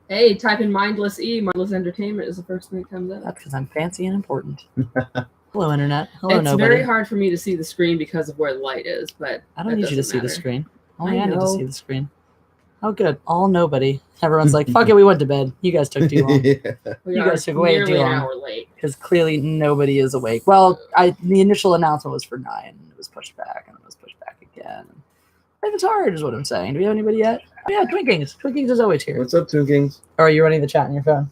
Hey, type in mindless entertainment is the first thing that comes up. That's because I'm fancy and important. Hello, internet. Hello, it's nobody. very hard for me to see the screen because of where the light is, but I don't need you to see the screen. Only I need to know. see the screen. Oh, good. All nobody. Everyone's like, fuck it, we went to bed. You guys took too long. We You are guys took way nearly too an long. hour late. Because clearly nobody is awake. Well, the initial announcement was for 9, and it was pushed back, and it was pushed back again. And it's hard, is what I'm saying. Do we have anybody yet? Oh, yeah, Twinkings. Twinkings is always here. What's up, Twinkings? Or are you running the chat on your phone?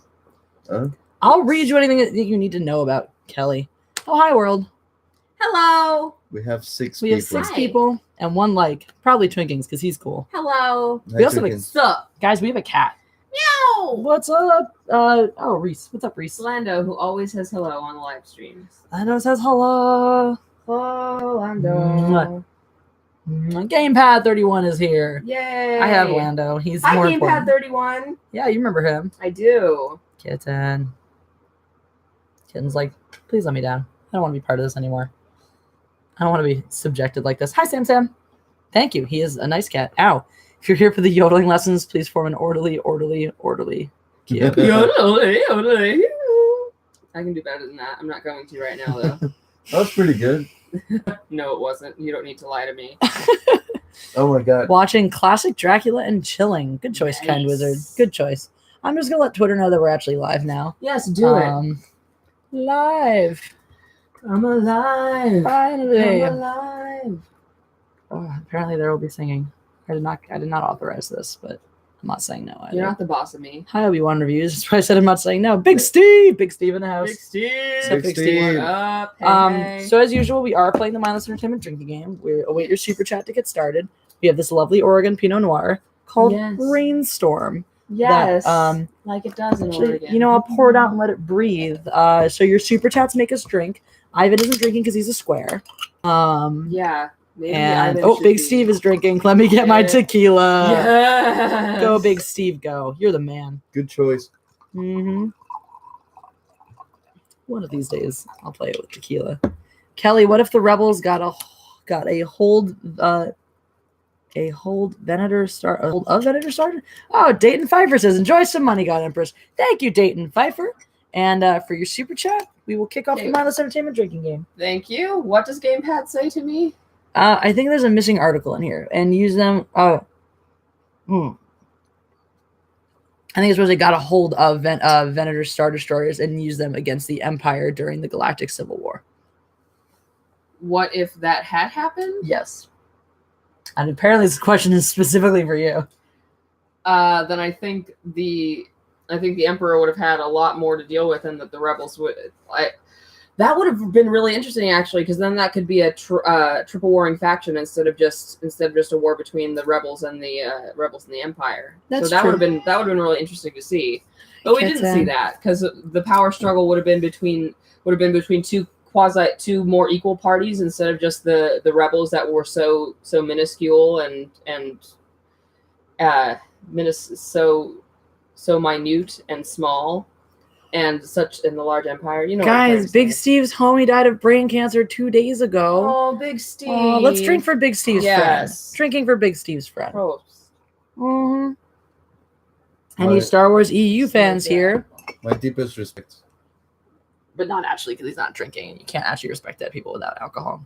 I'll read you anything that you need to know about Kelly. Oh, hi, world. Hello. We have 6 people. We have 6 people and 1 like. Probably Twinkings, because he's cool. Hello. Hi, We also have Twinkings. What's up? Guys, we have a cat. Meow. What's up? Oh, Reese. What's up, Reese? Lando, who always says hello on the live streams. Lando says hello. Hello, Lando. Gamepad 31 is here. Yay. I have Lando. He's Hi, more Gamepad important. 31. Yeah, you remember him. I do. Kitten. Kitten's like, please let me down. I don't want to be part of this anymore. I don't want to be subjected like this. Hi, Sam Sam. Thank you. He is a nice cat. Ow. If you're here for the yodeling lessons, please form an orderly queue. Yodeling. I can do better than that. I'm not going to right now, though. That was pretty good. No, it wasn't. You don't need to lie to me. Oh my god. Watching classic Dracula and chilling. Good choice, Nice. Kind Wizard. Good choice. I'm just going to let Twitter know that we're actually live now. Yes, do it. Live. I'm alive. Finally. I'm alive. Oh, apparently there will be singing. I did not authorize this, but I'm not saying no either. You're not the boss of me. Hi, Obi-Wan Reviews. That's why I said I'm not saying no. Big Steve in the house. Big Steve. So Big Steve. What up? Hey. So as usual, we are playing the Mindless Entertainment drinking game. We await your super chat to get started. We have this lovely Oregon Pinot Noir called Rainstorm. Yes. That, like it does in actually, Oregon. You know, I'll pour it out and let it breathe. So your super chats make us drink. Ivan isn't drinking because he's a square. Yeah. Maybe And Ivan Big should Steve is drinking. Let me get my tequila. Yes. Go, Big Steve, go. You're the man. Good choice. Mm-hmm. One of these days, I'll play it with tequila. Kelly, what if the rebels got a hold Venator started? Oh, Dayton Pfeiffer says, enjoy some money, God Empress. Thank you, Dayton Pfeiffer. And for your super chat, we will kick off the Mindless Entertainment drinking game. Thank you. What does Gamepad say to me? I think there's a missing article in here, and use them. I think it's supposed to got a hold of Venator Star Destroyers and use them against the Empire during the Galactic Civil War. What if that had happened? Yes. And apparently this question is specifically for you. Then I think the Emperor would have had a lot more to deal with, and that the rebels would. That would have been really interesting, actually, because then that could be a triple warring faction instead of just a war between the rebels and the Empire. That's so that true. would have been really interesting to see, but we didn't see that because the power struggle would have been between two more equal parties instead of just the rebels that were so minuscule and so minute and small. And such in the large empire, you know. Guys, Big Steve's homie died of brain cancer 2 days ago. Oh, Big Steve! Oh, let's drink for Big Steve's friend. Drinking for Big Steve's friend. Prost. Mm-hmm. Any Star Wars EU fans here? My deepest respect. But not actually, because he's not drinking, and you can't actually respect dead people without alcohol.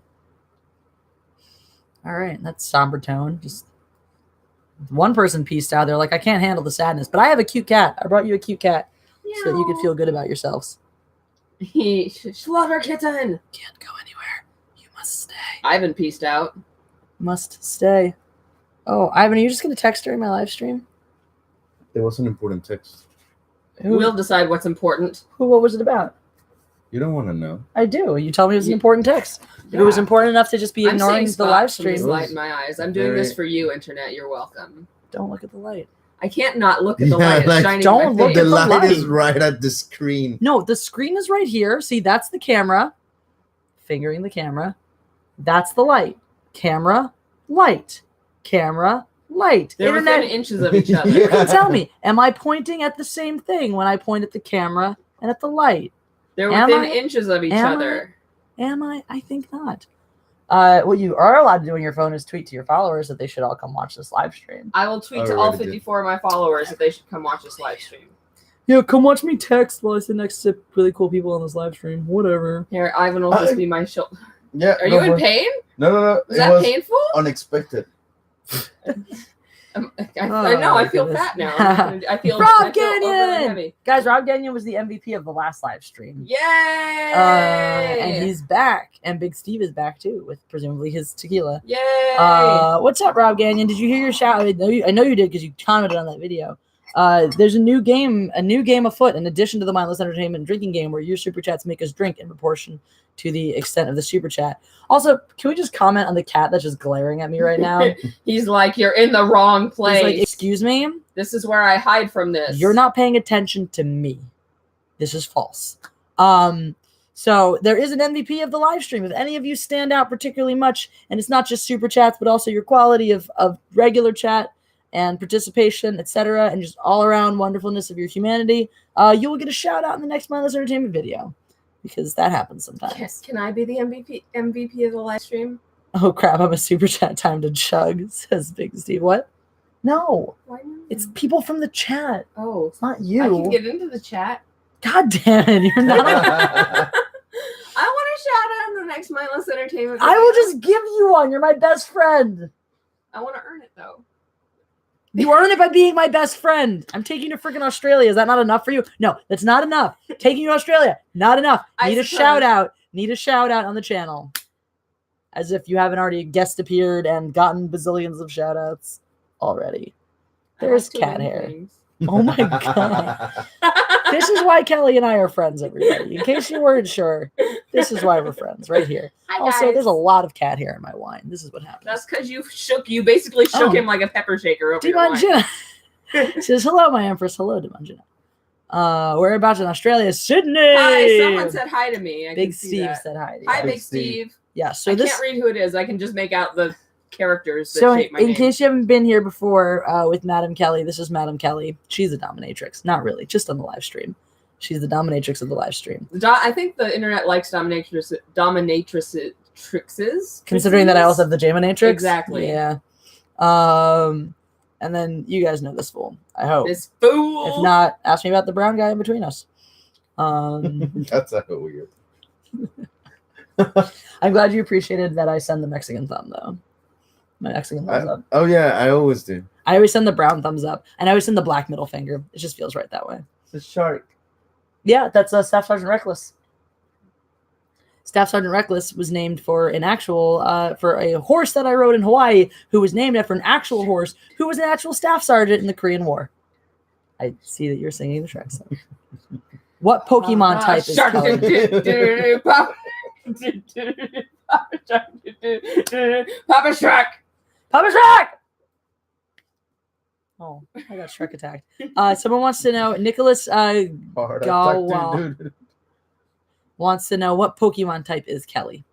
All right, that's somber tone. Just one person pieced out. They're like, I can't handle the sadness, but I have a cute cat. I brought you a cute cat. So that you could feel good about yourselves. Slaughter kitten! Can't go anywhere. You must stay. Ivan pieced out. Must stay. Oh, Ivan, are you just going to text during my live stream? It was an important text. We'll decide what's important. What was it about? You don't want to know. I do. You told me it was an important text. Yeah. If it was important enough to just be ignoring the live stream. Light in my eyes. I'm doing this for you, Internet. You're welcome. Don't look at the light. I can't not look at the light. It's shining don't in my look face. at the light. The light is right at the screen. No, the screen is right here. See, that's the camera. Fingering the camera. That's the light. Camera, light. Camera, light. They're Internet. within inches of each other. You can tell me, am I pointing at the same thing when I point at the camera and at the light? They're within inches of each other. Am I? I think not. What you are allowed to do on your phone is tweet to your followers that they should all come watch this live stream. I will tweet I to all already did. 54 of my followers that they should come watch this live stream. Yeah, come watch me text while I sit next to really cool people on this live stream. Whatever. Here, Ivan will just be my shoulder. Yeah. Are you in pain? No. Is that painful? Unexpected. I know. I feel goodness. fat now. I feel Rob I feel overly Canyon! heavy. Guys, Rob Gagnon was the MVP of the last live stream. Yay! And he's back. And Big Steve is back too, with presumably his tequila. Yay! What's up, Rob Gagnon? Did you hear your shout? I know you did because you commented on that video. There's a new game afoot in addition to the mindless entertainment drinking game where your super chats make us drink in proportion to the extent of the super chat. Also, can we just comment on the cat that's just glaring at me right now? He's like, you're in the wrong place. He's like, excuse me? This is where I hide from this. You're not paying attention to me. This is false. So there is an MVP of the live stream. If any of you stand out particularly much, and it's not just super chats, but also your quality of regular chat and participation, etc., and just all around wonderfulness of your humanity, you will get a shout out in the next Mindless Entertainment video, because that happens sometimes. Can I be the MVP of the live stream? Oh crap! I'm a super chat time to chug, says Big Steve. What? No, Why not? it's people from the chat. Oh, It's not you. I can get into the chat. God damn it! You're not. I want a shout out in the next Mindless Entertainment video. I will just give you one. You're my best friend. I want to earn it though. You earn it by being my best friend. I'm taking you to freaking Australia. Is that not enough for you? No, that's not enough. Taking you to Australia, not enough. Need a shout out. Need a shout out on the channel. As if you haven't already guest appeared and gotten bazillions of shout outs already. There's cat hair. Oh my god. This is why Kelly and I are friends, everybody. In case you weren't sure, this is why we're friends, right here. Hi, Also, guys. there's a lot of cat hair in my wine. This is what happens. That's because you basically shook Oh. him like a pepper shaker over your wine. Dimangina says, hello, my Empress. Hello, Dimangina. Whereabouts in Australia? Sydney. Hi, someone said hi to me. I Big can see Steve that. said hi to you. Hi, Big Big Steve. Yeah, so I this. can't read who it is. I can just make out the characters that So shape my in name. case you haven't been here before with Madam Kelly, this is Madam Kelly. She's a dominatrix. Not really, just on the live stream. She's the dominatrix of the live stream. I think the internet likes dominatrixes. Considering that I also have the J-Matrix. Exactly. Yeah. And then you guys know this fool, I hope. This fool. If not, ask me about the brown guy in between us. That's a weird. I'm glad you appreciated that I send the Mexican thumb, though. My Mexican thumbs up. Oh yeah, I always do. I always send the brown thumbs up, and I always send the black middle finger. It just feels right that way. It's a shark. Yeah, that's Staff Sergeant Reckless. Staff Sergeant Reckless was named for an actual, for a horse that I rode in Hawaii, who was named after an actual horse who was an actual staff sergeant in the Korean War. I see that you're singing the Shrek song. What Pokemon type is Shark. Kelly? Papa Shrek. Papa Shrek! Oh, I got Shrek attacked. Someone wants to know, Nicholas Hard Galwal attack, dude. wants to know what Pokemon type is Kelly.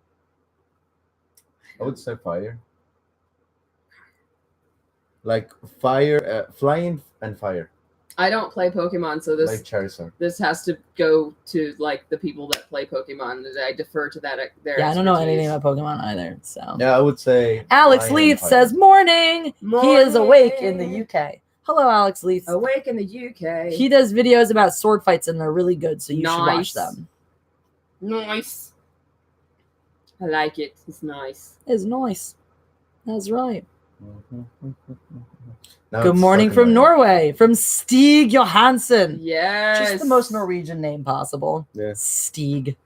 I would say fire. Like fire, flying and fire. I don't play Pokemon, so Like Charizard. this has to go to like the people that play Pokemon. I defer to that. Yeah, I don't know anything about Pokemon either. So Yeah, I would say. Alex flying Leith and says, morning! He is awake in the Morning. UK. Hello, Alex Leith. Awake in the UK. He does videos about sword fights, and they're really good, so you should watch Nice. them. Nice. I like it. It's nice. It's nice. That's right. Now Good it's morning stuck in from my head. Norway, from Stig Johansen. Yes. Just the most Norwegian name possible. Yeah. Stig.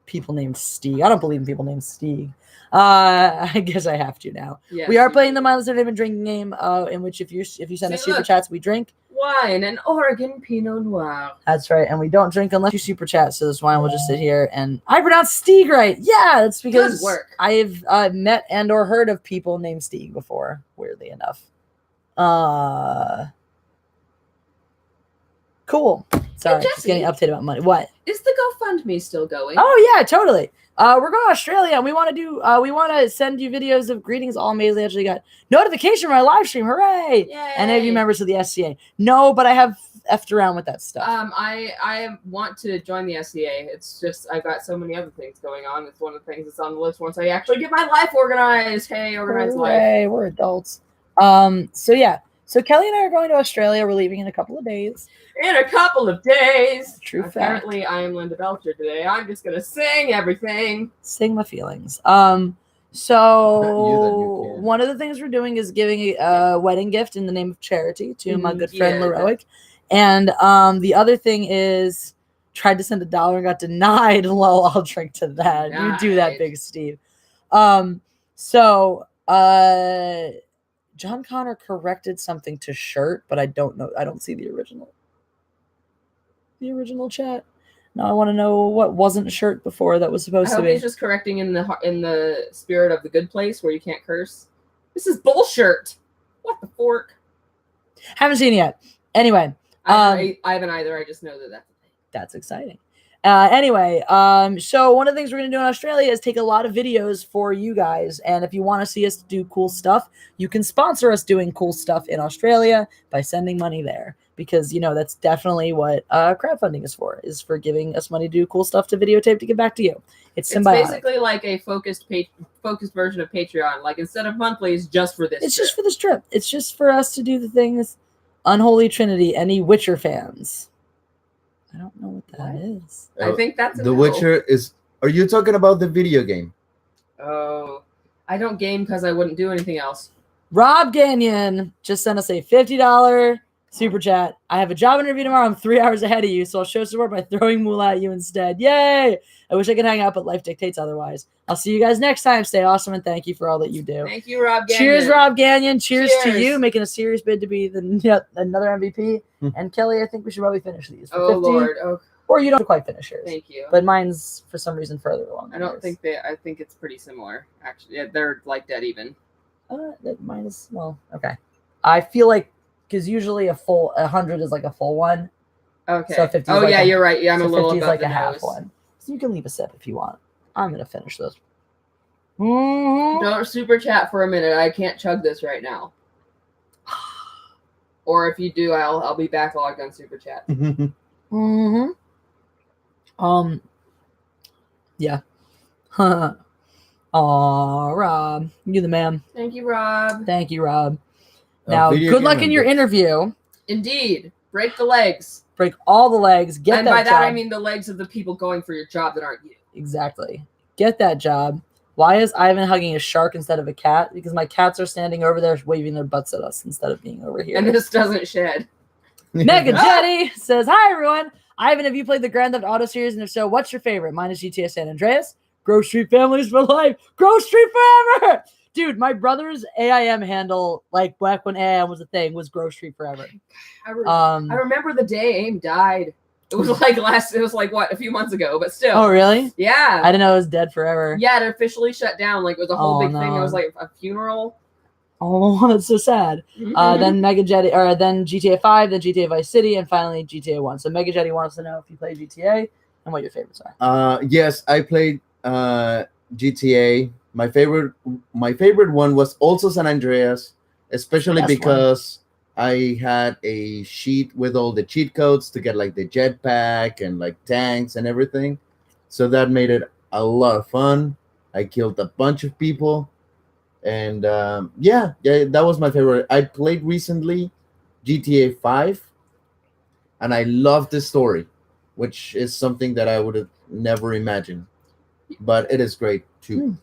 People named Stig. I don't believe in people named Stig. I guess I have to now. Yes, We are you playing do. the Mindless Entertainment drinking game, in which if you send us See, super look. chats, we drink. wine, an Oregon Pinot Noir. That's right, and we don't drink unless you super chat. So this wine will just sit here, and I pronounce Stig right. Yeah, that's because Good work. I've met and or heard of people named Stig before. Weirdly enough. Cool. Sorry, just Jesse. getting an update about money. What? Is the GoFundMe still going? Oh yeah, totally. We're going to Australia, and we want to do. We want to send you videos of greetings. All amazing. Actually got notification from my live stream. Hooray! Yay. Any of you members of the SCA? No, but I have effed around with that stuff. I want to join the SCA. It's just I've got so many other things going on. It's one of the things that's on the list once I actually get my life organized. Hey, organized life. Hooray, we're adults. So yeah. So Kelly and I are going to Australia. We're leaving in a couple of days. In a couple of days. True fact. Apparently, I am Linda Belcher today. I'm just gonna sing everything. Sing my feelings. You So can. one of the things we're doing is giving a wedding gift in the name of charity to my good friend Yeah. Leroic. And the other thing is tried to send $1 and got denied. Lol, I'll drink to that. You do that, Nice. Big Steve. John Connor corrected something to shirt, but I don't know. I don't see the original. The original chat. Now I want to know what wasn't shirt before that was I supposed to hope be. he's just correcting in the spirit of the good place where you can't curse. This is bullshit. What the fork? Haven't seen it yet. Anyway, I haven't either. I just know that that's a thing. that's exciting. So one of the things we're going to do in Australia is take a lot of videos for you guys. And if you want to see us do cool stuff, you can sponsor us doing cool stuff in Australia by sending money there. Because, that's definitely what crowdfunding is for giving us money to do cool stuff to videotape to give back to you. It's symbiotic. It's basically like a focused version of Patreon. Like instead of monthly, it's just for this. It's just for this trip. It's just for us to do the things. Unholy Trinity, any Witcher fans? I don't know what that is. I think that's a The no. Witcher is. Are you talking about the video game? Oh, I don't game because I wouldn't do anything else. Rob Gagnon just sent us a $50 super chat. I have a job interview tomorrow. I'm 3 hours ahead of you, so I'll show support by throwing moolah at you instead. Yay! I wish I could hang out, but life dictates otherwise. I'll see you guys next time. Stay awesome, and thank you for all that you do. Thank you, Rob Gagnon. Cheers, Rob Gagnon. Cheers to Cheers. you, making a serious bid to be another MVP. And Kelly, I think we should probably finish these. For Oh 50, Lord. Oh, Or you don't quite finish yours. thank you. But mine's, for some reason, further along. I don't think I think it's pretty similar. Actually, yeah, they're like dead even. Mine is, well, okay. I feel like, because usually a full 100 is like a full one. Okay. So 50 is oh like yeah, a- you're right. Yeah, I'm so a little 50 is above like the a half nose. one. So you can leave a sip if you want. I'm going to finish this. Mm-hmm. Don't super chat for a minute. I can't chug this right now. Or if you do, I'll be backlogged on super chat. Mm-hmm. Yeah. Aw, Rob. You the man. Thank you, Rob. Thank you, Rob. Now, Video good luck game in your and interview. Indeed. Break the legs. Break all the legs. Get And that by job. that I mean the legs of the people going for your job that aren't you. Exactly. Get that job. Why is Ivan hugging a shark instead of a cat? Because my cats are standing over there waving their butts at us instead of being over here. And this doesn't shed. Mega Jetty says, hi, everyone. Ivan, have you played the Grand Theft Auto series? And if so, what's your favorite? Mine is GTA San Andreas. Grove Street Families for life. Grove Street forever. Dude, my brother's AIM handle, like back when AIM was a thing, was Grove Street forever. I remember the day AIM died. It was like what, a few months ago, but still. Oh, really? Yeah. I didn't know it was dead forever. Yeah, it officially shut down. Like it was a whole Oh, big thing. It no. was like a funeral. Oh, that's so sad. Mhm. Then Mega Jetty, or then GTA 5, then GTA Vice City, and finally GTA 1. So Mega Jetty wants to know if you play GTA and what your favorites are. Yes, I played GTA. My favorite one was also San Andreas, especially Best one. because I had a sheet with all the cheat codes to get like the jetpack and like tanks and everything. So that made it a lot of fun. I killed a bunch of people. And yeah, that was my favorite. I played recently GTA 5, and I loved the story, which is something that I would have never imagined. But it is great too.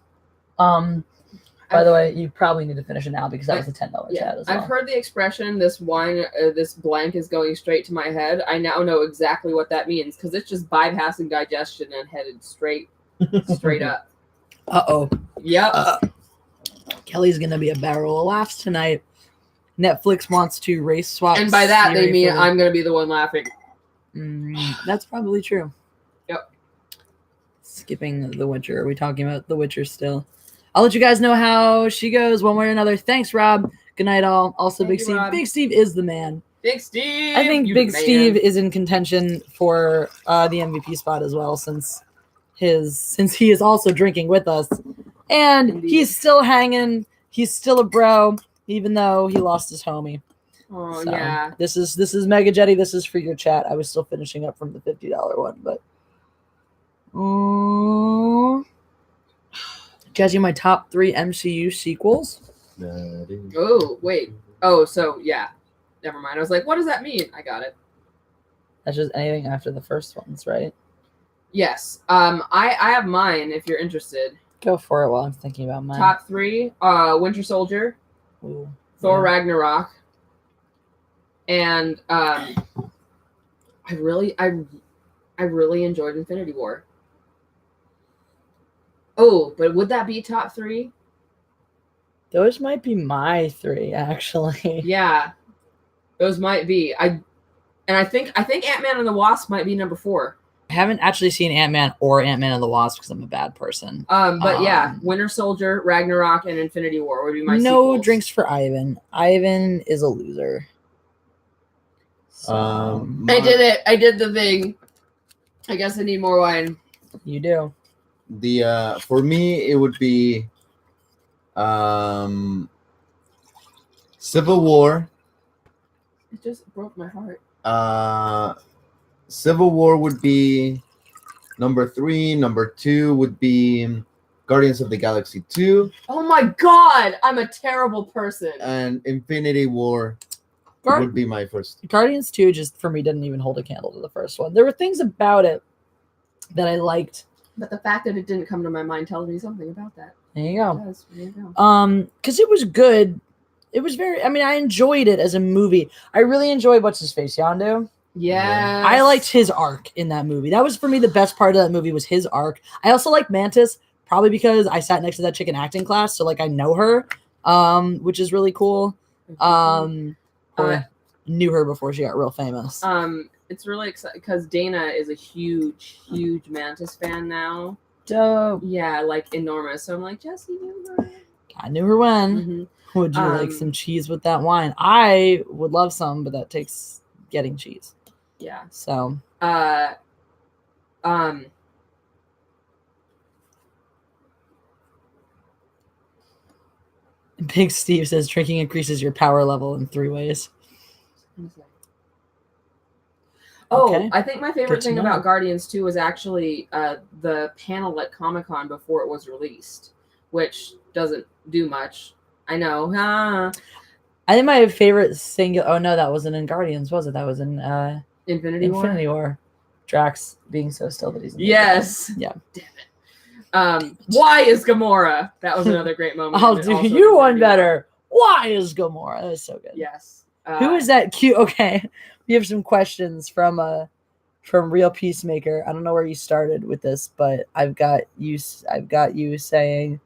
By the way, you probably need to finish it now because that was a $10 chat as well. I've heard the expression this blank is going straight to my head. I now know exactly what that means because it's just bypassing digestion and headed straight up. Uh-oh. Yep. Kelly's going to be a barrel of laughs tonight. Netflix wants to race swap. And by that, they Siri mean for- I'm going to be the one laughing. That's probably true. Yep. Skipping The Witcher. Are we talking about The Witcher still? I'll let you guys know how she goes one way or another. Thanks, Rob. Good night, all. Also, Thank Big you, Steve. Rob. Big Steve is the man. Big Steve. I think you Big man. Steve is in contention for the MVP spot as well, since he is also drinking with us, and Indeed. he's still hanging. He's still a bro, even though he lost his homie. Oh So, yeah. This is Mega Jetty. This is for your chat. I was still finishing up from the $50 one, but Jesse, my top 3 MCU sequels. Oh wait. Oh, so yeah. Never mind. I was like, what does that mean? I got it. That's just anything after the first ones, right? Yes. I have mine if you're interested. Go for it while I'm thinking about mine. Top 3, Winter Soldier, Ooh, Thor yeah. Ragnarok, and I really enjoyed Infinity War. Oh, but would that be top 3? Those might be my 3, actually. Yeah, those might be. I think Ant-Man and the Wasp might be number 4. I haven't actually seen Ant-Man or Ant-Man and the Wasp because I'm a bad person. But yeah, Winter Soldier, Ragnarok, and Infinity War would be my no sequels. drinks for Ivan. Ivan is a loser. So, I did it. I did the thing. I guess I need more wine. You do. The for me it would be Civil War. It just broke my heart. Civil War would be number 3. Number 2 would be Guardians of the Galaxy 2. Oh my god, I'm a terrible person. And Infinity War would be my first. Guardians 2 just for me didn't even hold a candle to the first one. There were things about it that I liked. But the fact that it didn't come to my mind tells me something about that. There you go. Yes, there you go. Because it was good. It was I enjoyed it as a movie. I really enjoyed what's his face, Yondu. Yes. I liked his arc in that movie. That was for me the best part of that movie was his arc. I also like Mantis, probably because I sat next to that chick in acting class, so like I know her, which is really cool. Or knew her before she got real famous. It's really exciting because Dana is a huge Mantis fan now. Dope. Yeah, like enormous. So I'm like, Jesse knew her. I knew her when. Mm-hmm. Would you like some cheese with that wine? I would love some, but that takes getting cheese. Yeah. So. Big Steve says drinking increases your power level in 3 ways. Oh, Okay. I think my favorite thing know. about Guardians 2 was actually the panel at Comic-Con before it was released, which doesn't do much. I know. I think my favorite single. Oh no, that wasn't in Guardians, was it? That was in Infinity War. Drax being so still that he's. Yes. Yeah. Damn it. Why is Gamora? That was another great moment. I'll do you one better. Why is Gamora? That is so good. Yes. Who is that cute? Okay, we have some questions from Real Peacemaker. I don't know where you started with this, but I've got you saying,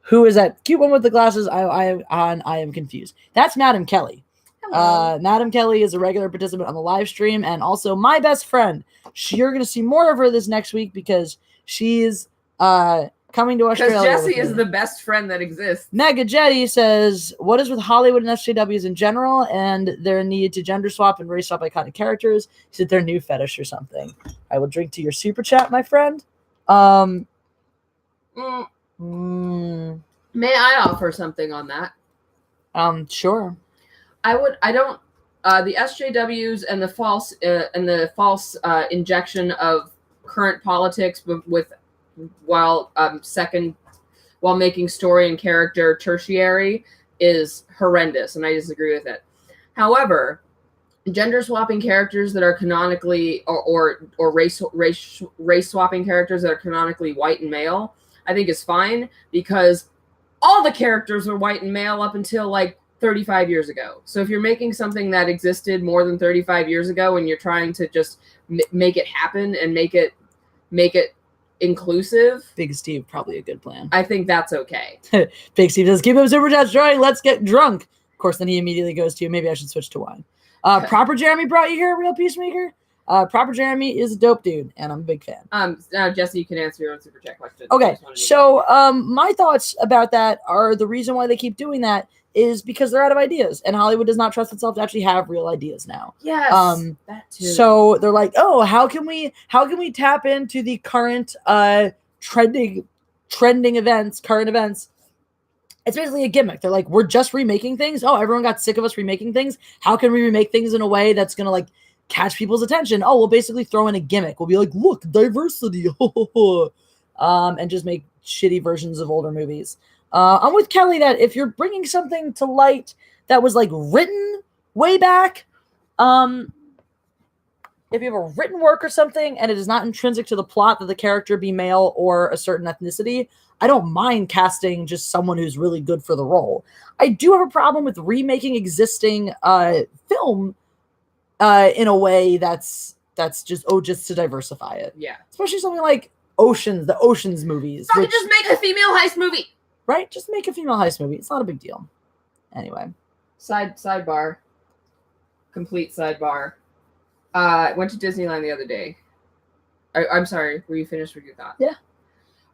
who is that cute one with the glasses? I am confused. That's Madam Kelly. Madam Kelly is a regular participant on the live stream and also my best friend. You're going to see more of her this next week because she's coming to Australia. Because Jesse is the best friend that exists. Mega Jetty says, what is with Hollywood and SJWs in general and their need to gender swap and race swap iconic characters? Is it their new fetish or something? I will drink to your super chat, my friend. May I offer something on that? Sure. The SJWs and the false injection of current politics while making story and character tertiary is horrendous, and I disagree with it. However, gender swapping characters that are canonically or race swapping characters that are canonically white and male, I think is fine because all the characters were white and male up until like 35 years ago. So if you're making something that existed more than 35 years ago and you're trying to just make it happen and make it inclusive, Big Steve, probably a good plan. I think that's okay. Big Steve says, keep him super chat drawing. Let's get drunk. Of course, then he immediately goes to, maybe I should switch to wine. Proper Jeremy brought you here, Real Peacemaker. Proper Jeremy is a dope dude, and I'm a big fan. Now, Jesse, you can answer your own super chat question. Okay, so my thoughts about that are the reason why they keep doing that is because they're out of ideas, and Hollywood does not trust itself to actually have real ideas now. Yes, that too. So they're like, oh, how can we tap into the current trending events, current events, It's basically a gimmick. They're like, we're just remaking things. Oh, everyone got sick of us remaking things. How can we remake things in a way that's going to like catch people's attention? Oh, we'll basically throw in a gimmick. We'll be like, look, diversity. And just make shitty versions of older movies. I'm with Kelly that if you're bringing something to light that was like written way back, if you have a written work or something and it is not intrinsic to the plot that the character be male or a certain ethnicity, I don't mind casting just someone who's really good for the role. I do have a problem with remaking existing film in a way that's just to diversify it. Yeah. Especially something like the Oceans movies. Fucking just make a female heist movie. Right? Just make a female heist movie. It's not a big deal. Anyway. Sidebar. Complete sidebar. Went to Disneyland the other day. I'm sorry, were you finished with your thought? Yeah.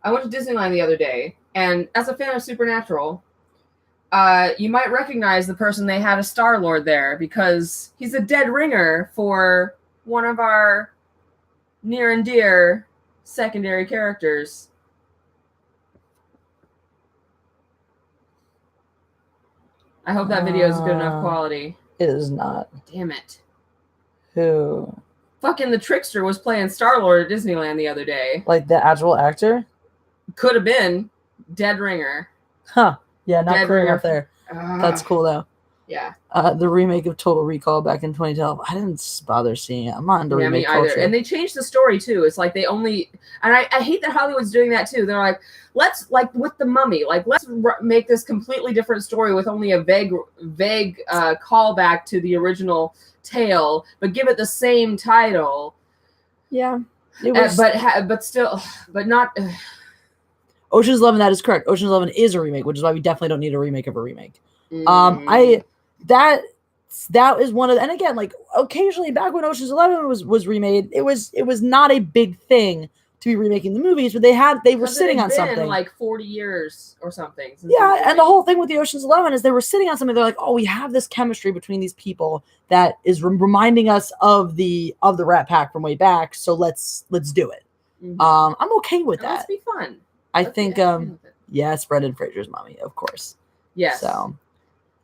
I went to Disneyland the other day, and as a fan of Supernatural, you might recognize the person they had as Star-Lord there, because he's a dead ringer for one of our near and dear secondary characters. I hope that video is good enough quality. It is not. Damn it. Who? Fucking the Trickster was playing Star-Lord at Disneyland the other day. Like the actual actor? Could have been dead ringer. Huh. Yeah, not Dead clearing ringer. up there. That's cool though. Yeah. The remake of Total Recall back in 2012. I didn't bother seeing it. I'm not into remake me either. culture. And they changed the story too. It's like they only, and I hate that Hollywood's doing that too. They're like, let's, like with the Mummy, like let's make this completely different story with only a vague callback to the original tale, but give it the same title. Yeah. It was, but not. Ocean's 11, that is correct. Ocean's 11 is a remake, which is why we definitely don't need a remake of a remake. That is one of, and again, like occasionally back when Ocean's 11 was remade, it was not a big thing to be remaking the movies, but they were sitting on something like 40 years or something. Yeah, and the whole thing with the Ocean's 11 is they were sitting on something. They're like, oh, we have this chemistry between these people that is reminding us of the Rat Pack from way back. So let's do it. Mm-hmm. I'm okay with that. Let's be fun. I think yes, Brendan Fraser's Mummy, of course. Yes. So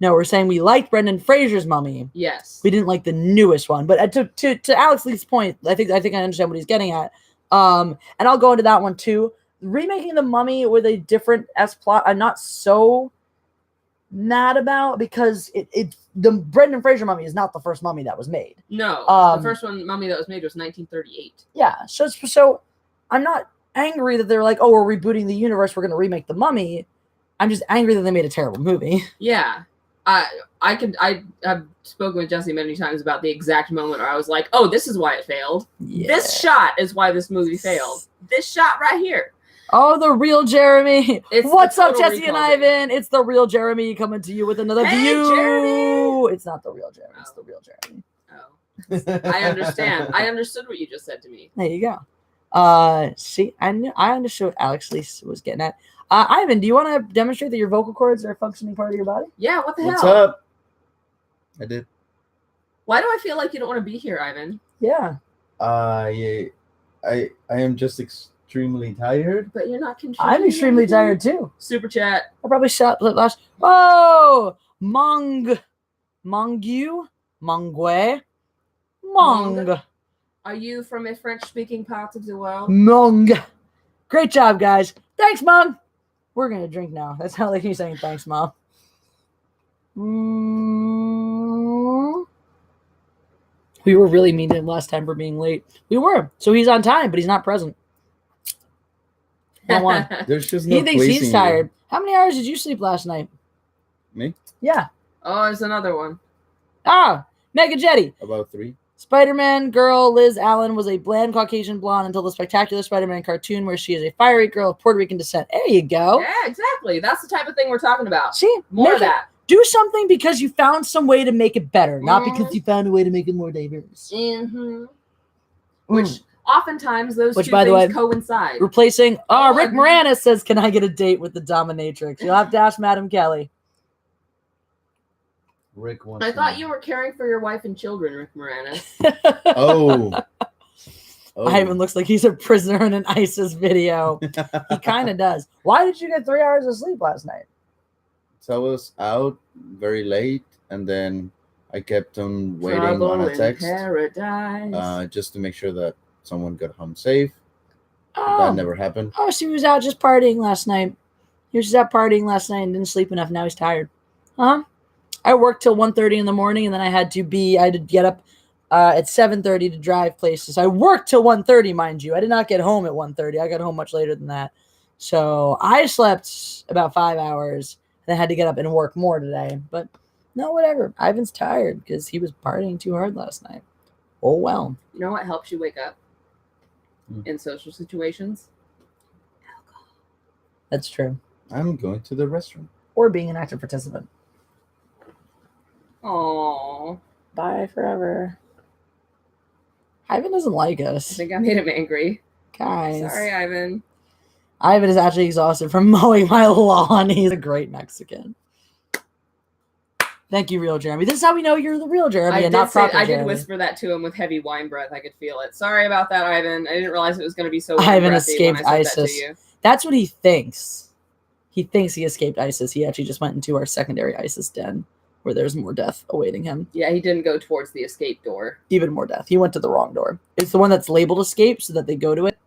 no, we're saying we liked Brendan Fraser's Mummy. Yes. We didn't like the newest one, but to Alex Lee's point, I think I understand what he's getting at. And I'll go into that one too. Remaking the Mummy with a different plot, I'm not so mad about, because the Brendan Fraser Mummy is not the first Mummy that was made. No, the first Mummy that was made was 1938. Yeah, so I'm not angry that they're like, oh, we're rebooting the universe, we're going to remake the Mummy. I'm just angry that they made a terrible movie. Yeah. I've spoken with Jesse many times about the exact moment where I was like, oh, this is why it failed. Yeah. This shot is why this movie failed. This shot right here. Oh, the real Jeremy. What's up, Jesse and Ivan? It's the real Jeremy coming to you with another view. Jeremy. It's not the real Jeremy. It's the real Jeremy. Oh. I understand. I understood what you just said to me. There you go. See, I understood what Alex Lee was getting at. Ivan, do you want to demonstrate that your vocal cords are a functioning part of your body? Yeah, what the hell? What's up? I did. Why do I feel like you don't want to be here, Ivan? Yeah. Yeah. I am just extremely tired. But you're not contributing. I'm extremely tired too. Super chat. I probably shot last. Oh, Mong. Are you from a French-speaking part of the world? Mong. Great job, guys. Thanks, Mom. We're going to drink now. That's how like he's saying thanks, Mom. We were really mean to him last time for being late. We were. So he's on time, but he's not present. There's just no he thinks he's tired. How many hours did you sleep last night? Me? Yeah. Oh, there's another one. Mega Jetty. About 3. Spider-Man girl Liz Allen was a bland Caucasian blonde until the Spectacular Spider-Man cartoon where she is a fiery girl of Puerto Rican descent. There you go. Yeah, exactly. That's the type of thing we're talking about. See? More of that. Do something because you found some way to make it better, not because you found a way to make it more diverse. Mm-hmm. Which oftentimes those two by the way, coincide. Replacing... Rick Moranis says, can I get a date with the dominatrix? You'll have to ask Madam Kelly. Rick wants I thought you were caring for your wife and children, Rick Moranis. Oh. Ivan looks like he's a prisoner in an ISIS video. He kind of does. Why did you get 3 hours of sleep last night? So I was out very late, and then I kept on waiting on Trouble a in text paradise. just to make sure that someone got home safe. Oh, That never happened. oh, she was out just partying last night. He was just out partying last night and didn't sleep enough. Now he's tired. Huh? I worked till 1:30 in the morning, and then I had to get up at 7:30 to drive places. I worked till 1:30, mind you. I did not get home at 1:30. I got home much later than that. So I slept about 5 hours, and I had to get up and work more today. But no, whatever. Ivan's tired because he was partying too hard last night. Oh, well. You know what helps you wake up in social situations? That's true. I'm going to the restroom. Or being an active participant. Aww. Bye forever. Ivan doesn't like I us. think I made him angry. Guys. Sorry, Ivan. Ivan is actually exhausted from mowing my lawn. He's a great Mexican. Thank you, real Jeremy. This is how we know you're the real Jeremy and not proper I Jeremy. did whisper that to him with heavy wine breath. I could feel it. Sorry about that, Ivan. I didn't realize it was going to be so Ivan breathy when escaped I said that ISIS. to you. That's what he thinks. He thinks he escaped ISIS. He actually just went into our secondary ISIS den where there's more death awaiting him. Yeah, he didn't go towards the escape door. Even more death. He went to the wrong door. It's the one that's labeled escape so that they go to it,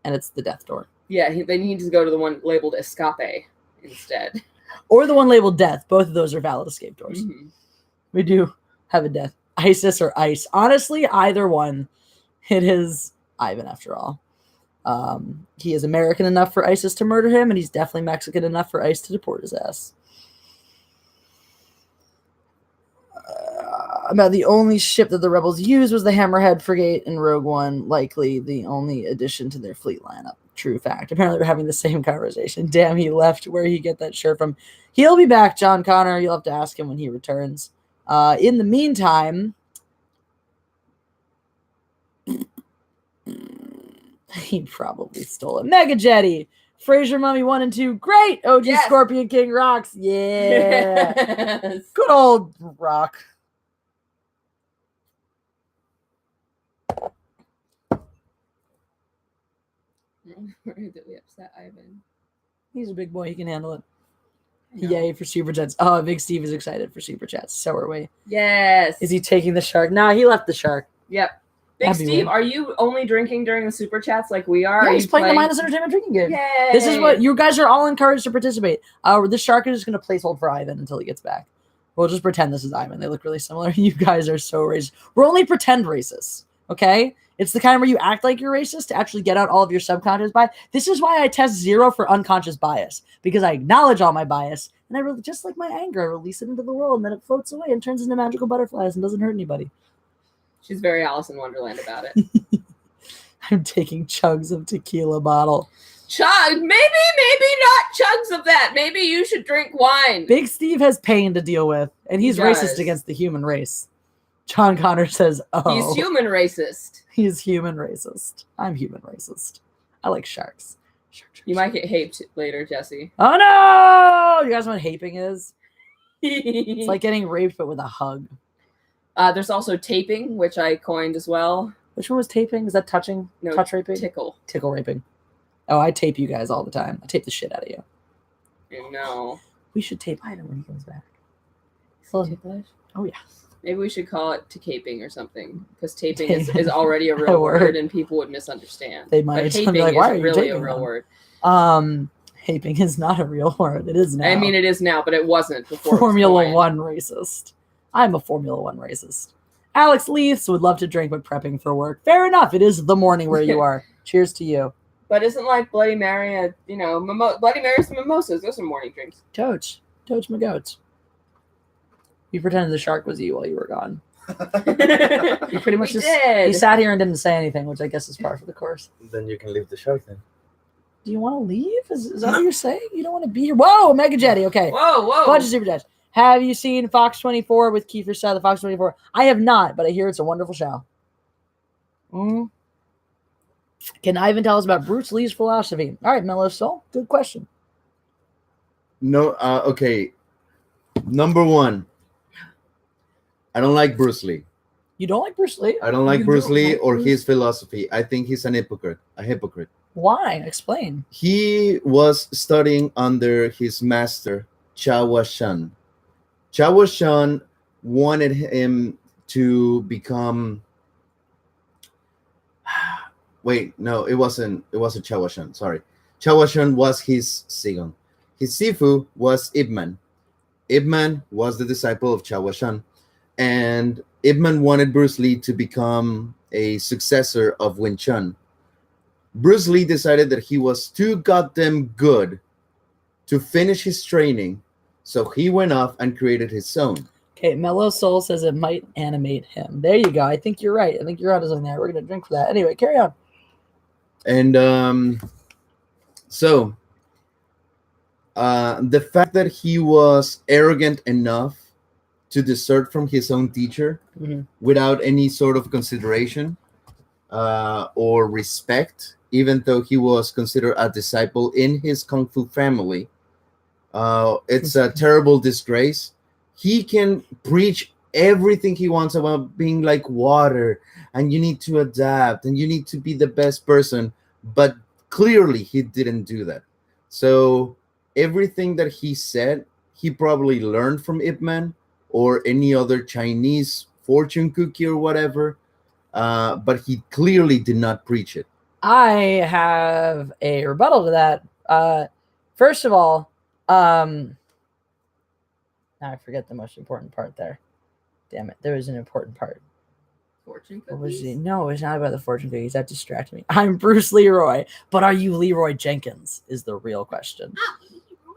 and it's the death door. Yeah, they need to go to the one labeled escape instead. Or the one labeled death. Both of those are valid escape doors. Mm-hmm. We do have a death. ISIS or ICE. Honestly, either one. It is Ivan after all. He is American enough for ISIS to murder him, and he's definitely Mexican enough for ICE to deport his ass. About the only ship that the rebels used was the Hammerhead frigate in Rogue One, likely the only addition to their fleet lineup. True fact. Apparently we're having the same conversation. Damn, he left. Where he get that shirt from? He'll be back, John Connor. You'll have to ask him when he returns. In the meantime, he probably stole it. Mega Jetty. Fraser Mummy 1 and 2. Great. OG Yes. Scorpion King rocks. Yeah. Yes. Good old rock. I'm worried that we upset Ivan. He's a big boy. He can handle it. Yay for Super Chats. Oh, Big Steve is excited for Super Chats. So are we. Yes. Is he taking the shark? No, he left the shark. Yep. Big That'd be Steve, weird. are you only drinking during the super chats like we are? Yeah, Are he's you playing the Mindless Entertainment drinking game. Yay. This is what you guys are all encouraged to participate. The shark is just going to placehold for Ivan until he gets back. We'll just pretend this is Ivan. They look really similar. You guys are so racist. We're only pretend racists, okay? It's the kind where you act like you're racist to actually get out all of your subconscious bias. This is why I test 0 for unconscious bias, because I acknowledge all my bias, and I just like my anger, I release it into the world, and then it floats away and turns into magical butterflies and doesn't hurt anybody. She's very Alice in Wonderland about it. I'm taking chugs of tequila bottle. Maybe not chugs of that. Maybe you should drink wine. Big Steve has pain to deal with, and he's He racist does. against the human race. John Connor says, oh. He's human racist. He's human racist. I'm human racist. I like sharks. Shark. You might get haped later, Jesse. Oh no! You guys know what haping is? It's like getting raped, but with a hug. There's also taping, which I coined as well. Which one was taping? Is that touching? No, Touch raping? Tickle. Tickle raping. Oh, I tape you guys all the time. I tape the shit out of you. No. We should tape Ivan when he comes back. Ticklish? Oh, yeah. Maybe we should call it to caping or something, because taping is already a real word. word and people would misunderstand. They might. But Be taping like, why are is you really a taping real them? word. Haping is not a real word. It is now. I mean, it is now, but it wasn't before. It was Formula coined. One racist. I'm a Formula One racist. Alex Leiths would love to drink but prepping for work. Fair enough. It is the morning where you are. Cheers to you. But isn't like Bloody Mary Bloody Marys and mimosas? Those are morning drinks. Toach my goats. You pretended the shark was you while you were gone. You pretty much We just did. he sat here and didn't say anything, which I guess is par for the course. Then you can leave the shark then. Do you want to leave? Is that what you're saying? You don't want to be here? Whoa, Mega Jetty. Okay. Whoa. Bunch of super chats. Have you seen Fox 24 with Kiefer Sutherland? Fox 24. I have not, but I hear it's a wonderful show. Can Ivan tell us about Bruce Lee's philosophy? All right, Mellow Soul. Good question. No, okay. Number 1. I don't like Bruce Lee. You don't like Bruce Lee? I don't like You Bruce don't Lee like or Bruce- his philosophy. I think he's a hypocrite. Why? Explain. He was studying under his master, Chawa Shun. Chawa Shun wanted him to become. Wait, no, it wasn't. It wasn't Chawa Shun. Sorry, Chawa Shun was his Sigon. His Sifu was Ip Man. Ip Man was the disciple of Chawa Shun, and Ip Man wanted Bruce Lee to become a successor of Wing Chun. Bruce Lee decided that he was too goddamn good to finish his training, so he went off and created his own. Okay, Mellow Soul says it might animate him. There you go. I think you're right. I think you're onto something there. We're gonna drink for that. Anyway, carry on. And so the fact that he was arrogant enough to desert from his own teacher without any sort of consideration or respect, even though he was considered a disciple in his Kung Fu family, it's a terrible disgrace. He can preach everything he wants about being like water, and you need to adapt, and you need to be the best person, but clearly he didn't do that. So everything that he said, he probably learned from Ip Man or any other Chinese fortune cookie or whatever, but he clearly did not preach it. I have a rebuttal to that. First of all, now I forget the most important part there. Damn it, there was an important part. Fortune What was cookies? it? No, it's not about the fortune cookies. That distracted me. I'm Bruce Leroy, but are you Leroy Jenkins? Is the real question.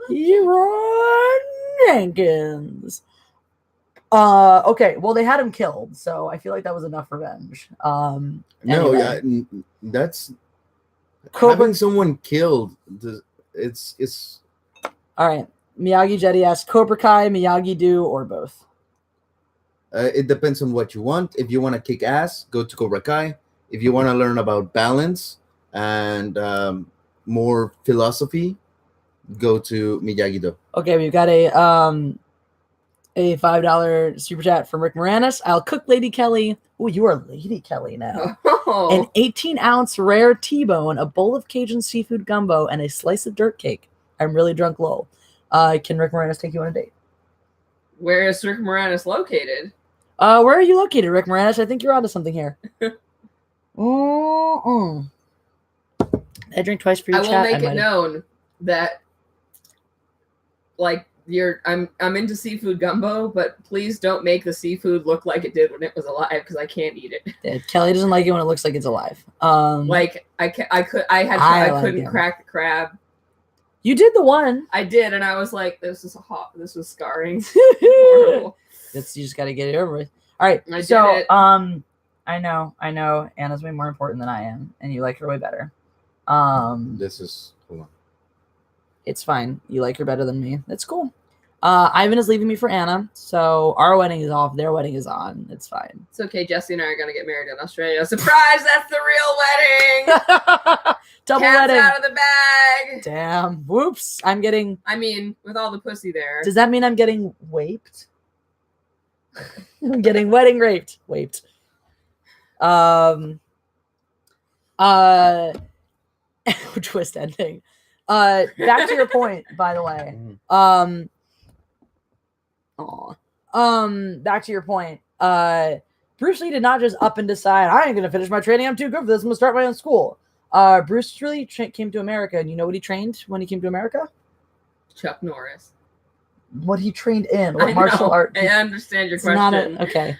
Leroy Jenkins. Okay, well they had him killed, so I feel like that was enough revenge. No, Anyway. yeah, that's Cobra- having someone killed. It's All right. Miyagi Jetty asks Cobra Kai, Miyagi Do, or both. it depends on what you want. If you want to kick ass, go to Cobra Kai. If you want to learn about balance and more philosophy, go to Miyagi-Do. Okay, we've got a $5 super chat from Rick Moranis. I'll cook Lady Kelly. Oh, you are Lady Kelly now. An 18-ounce rare T-bone, a bowl of Cajun seafood gumbo, and a slice of dirt cake. I'm really drunk, lol. Can Rick Moranis take you on a date? Where is Rick Moranis located? Where are you located, Rick Moranis? I think you're onto something here. I drink twice for your I will chat. make it known that, like, I'm into seafood gumbo, but please don't make the seafood look like it did when it was alive, because I can't eat it. Yeah, Kelly doesn't like it when it looks like it's alive. Like I couldn't crack the crab. You did the one. I did, and I was like, this was scarring. Horrible. You just got to get it over with. All right. I so, did it. I know. Anna's way more important than I am, and you like her way better. This is hold on. It's fine. You like her better than me. That's cool. Ivan is leaving me for Anna, so our wedding is off. Their wedding is on. It's fine. It's okay. Jesse and I are gonna get married in Australia. Surprise! That's the real wedding. Double Cat's wedding. out of the bag. Damn. Whoops. I'm getting. I mean, with all the pussy there. Does that mean I'm getting raped? I'm getting wedding raped. Raped. Twist ending. Back to your point, by the way. Back to your point. Bruce Lee did not just up and decide, I ain't gonna finish my training, I'm too good for this, I'm gonna start my own school. Bruce really came to America, and you know what he trained when he came to America? Chuck Norris. What he trained in, what martial art. I understand your It's question. not okay.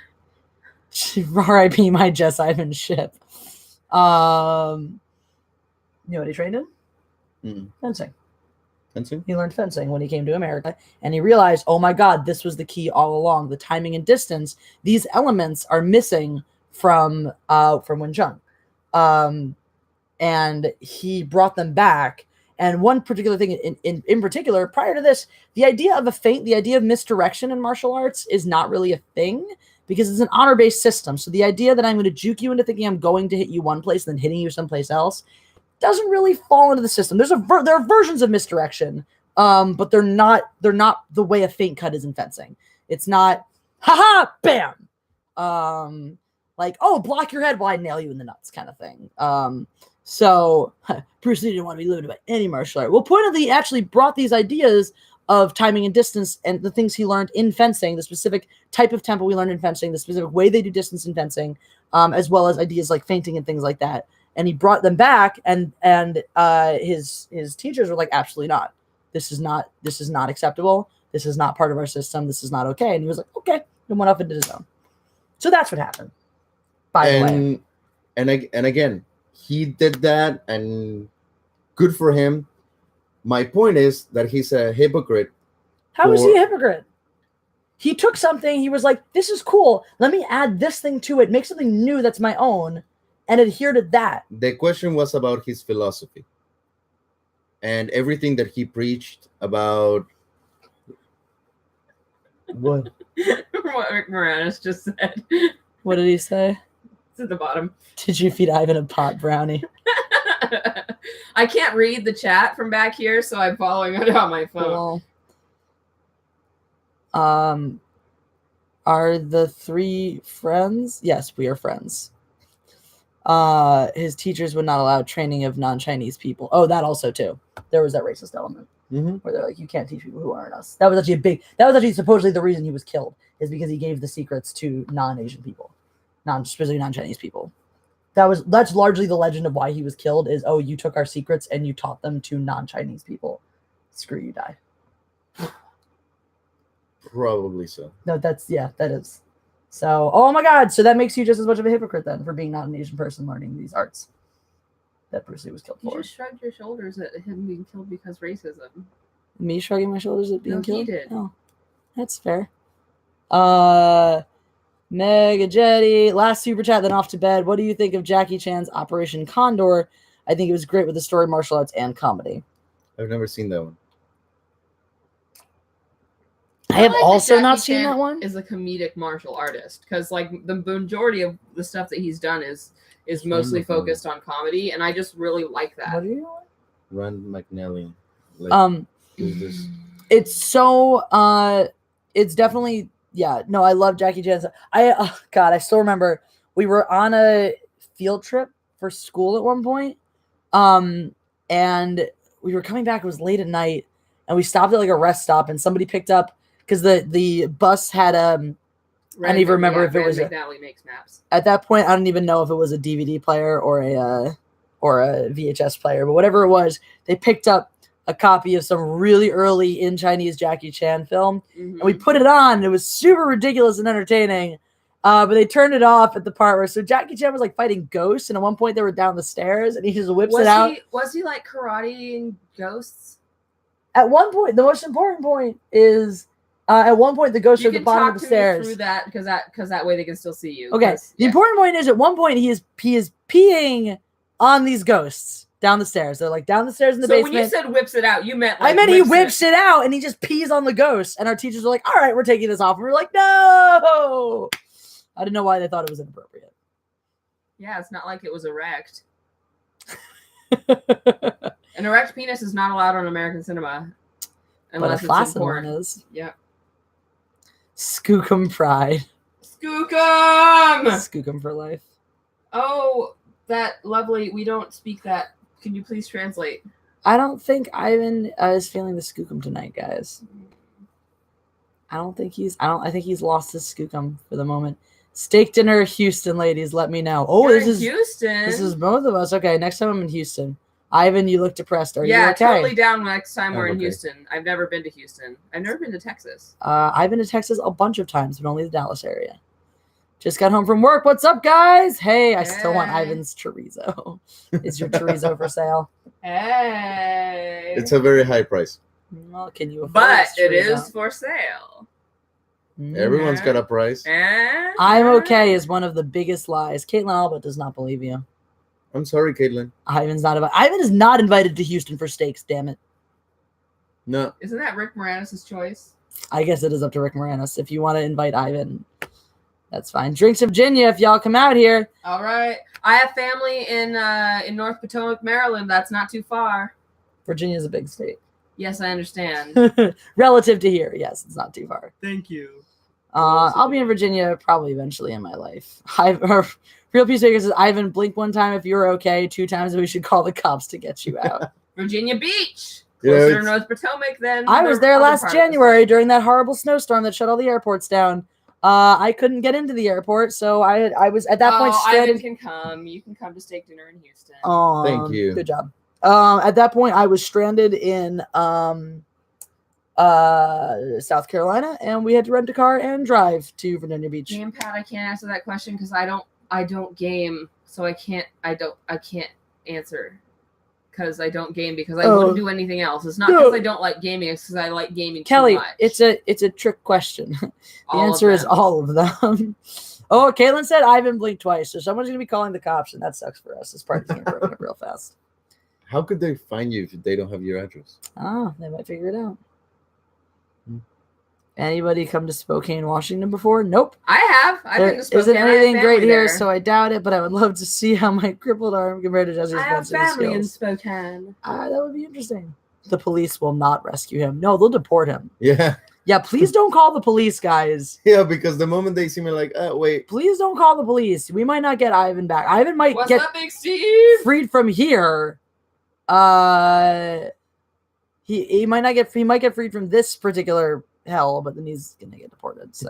R.I.P. my Jess Ivan ship. You know what he trained in? Fencing. Fencing? He learned fencing when he came to America, and he realized, oh my God, this was the key all along. The timing and distance, these elements are missing from Wing Chun. And he brought them back. And one particular thing in particular, prior to this, the idea of a feint, the idea of misdirection in martial arts is not really a thing because it's an honor-based system. So the idea that I'm going to juke you into thinking I'm going to hit you one place and then hitting you someplace else doesn't really fall into the system. There are versions of misdirection, but they're not the way a feint cut is in fencing. It's not, haha, bam. Like, oh, block your head while I nail you in the nuts kind of thing. So Bruce Lee didn't want to be limited by any martial art. Well, pointedly, he actually brought these ideas of timing and distance and the things he learned in fencing, the specific type of tempo we learned in fencing, the specific way they do distance in fencing, as well as ideas like feinting and things like that. And he brought them back, and his teachers were like, absolutely not. This is not acceptable. This is not part of our system. This is not okay. And he was like, okay, and went off into his own. So that's what happened. By the way. And again, he did that, and good for him. My point is that he's a hypocrite. How is he a hypocrite? He took something, he was like, this is cool. Let me add this thing to it, make something new that's my own, and adhere to that. The question was about his philosophy and everything that he preached about. What? What Rick Moranis just said. What did he say? It's at the bottom. Did you feed Ivan a pot brownie? I can't read the chat from back here, so I'm following it on my phone. Cool. Are the three friends? Yes, we are friends. His teachers would not allow training of non-Chinese people. Oh, that also too. There was that racist element where they're like, you can't teach people who aren't us. That was actually supposedly the reason he was killed, is because he gave the secrets to non-Asian people, specifically non-Chinese people. That's largely the legend of why he was killed, is, oh, you took our secrets and you taught them to non-Chinese people. Screw you, die. Probably so. No, that is. So, oh my God. So that makes you just as much of a hypocrite then for being not an Asian person learning these arts that Bruce Lee was killed for. You just shrugged your shoulders at him being killed because racism. Me shrugging my shoulders at being killed? He did. Oh, that's fair. Mega Jetty, last super chat, then off to bed. What do you think of Jackie Chan's Operation Condor? I think it was great with the story, martial arts, and comedy. I've never seen that one. I have like also Jackie not seen Chan that one. Is a comedic martial artist, because like the majority of the stuff that he's done is mostly focused on comedy, and I just really like that. What are you doing? Rand McNally. Like, who's this? It's so it's definitely, yeah, no, I love Jackie Chan. God, I still remember we were on a field trip for school at one point, and we were coming back. It was late at night, and we stopped at like a rest stop, and somebody picked up, because the bus had I don't even remember if it was McNally makes maps. at that point. I don't even know if it was a DVD player or a VHS player, but whatever it was, they picked up a copy of some really early in Chinese Jackie Chan film, and we put it on. And it was super ridiculous and entertaining, but they turned it off at the part where Jackie Chan was like fighting ghosts, and at one point they were down the stairs, and he just whips it out. Was he like karateing ghosts? At one point, the most important point is, at one point the ghosts are at the bottom of the stairs. Through that, because that way they can still see you. Okay, the important point is, at one point he is peeing on these ghosts down the stairs. They're like down the stairs in the basement. So when you said whips it out, you meant I meant he whips it out and he just pees on the ghosts. And our teachers were like, all right, we're taking this off. And we were like, no. I didn't know why they thought it was inappropriate. Yeah, it's not like it was erect. An erect penis is not allowed on American cinema. Unless but a it's important. One is. Yeah. Skookum pride. Skookum! Skookum for life. Oh, that lovely. We don't speak that. Can you please translate? I don't think Ivan is feeling the skookum tonight, guys. I think he's lost his skookum for the moment. Steak dinner, Houston, ladies. Let me know. Oh, You're in Houston. This is both of us. Okay, next time I'm in Houston. Ivan, you look depressed. Are you okay? Yeah, totally down next time we're in Houston. I've never been to Houston. I've never been to Texas. I've been to Texas a bunch of times, but only the Dallas area. Just got home from work. What's up, guys? Hey, I still want Ivan's chorizo. Is your chorizo for sale? Hey. It's a very high price. Well, can you afford But it is for sale. Everyone's got a price. I'm okay is one of the biggest lies. Caitlin Alba does not believe you. I'm sorry, Caitlin. Ivan is not invited to Houston for steaks, damn it. No. Isn't that Rick Moranis' choice? I guess it is up to Rick Moranis. If you want to invite Ivan, that's fine. Drinks of Virginia if y'all come out here. All right. I have family in North Potomac, Maryland. That's not too far. Virginia's a big state. Yes, I understand. Relative to here, yes, it's not too far. Thank you. I'll be in Virginia probably eventually in my life. Real Peacemaker says, Ivan, blink one time if you're okay. 2 times we should call the cops to get you out. Virginia Beach. Closer to it's- North Potomac than I the was there other last part of the January state. during that horrible snowstorm that shut all the airports down. I couldn't get into the airport, so I was at that point Ivan stranded. can come. You can come to steak dinner in Houston. Thank you. Good job. At that point, I was stranded in South Carolina, and we had to rent a car and drive to Virginia Beach. Gamepad, I can't answer that question because I don't game, so I can't answer because I don't game because I wouldn't do anything else. It's not because I don't like gaming; it's because I like gaming Kelly, too much. it's a trick question. The All of answer is them. all of them. Oh, Caitlin said Ivan blinked twice, so someone's gonna be calling the cops, and that sucks for us. This party's gonna broken up real fast. How could they find you if they don't have your address? Oh, they might figure it out. Hmm. Anybody come to Spokane, Washington before? Nope. I have. I've been to Spokane. Isn't I have anything great family here, there. so I doubt it, but I would love to see how my crippled arm compared to Jesse's I have fencing family in skills. Spokane. That would be interesting. The police will not rescue him. No, they'll deport him. Yeah. Yeah, please don't call the police, guys. Yeah, because the moment they see me like, wait. Please don't call the police. We might not get Ivan back. Ivan might What's get up, Big Steve? freed from here. He might not get freed from this particular hell, but then he's gonna get deported. So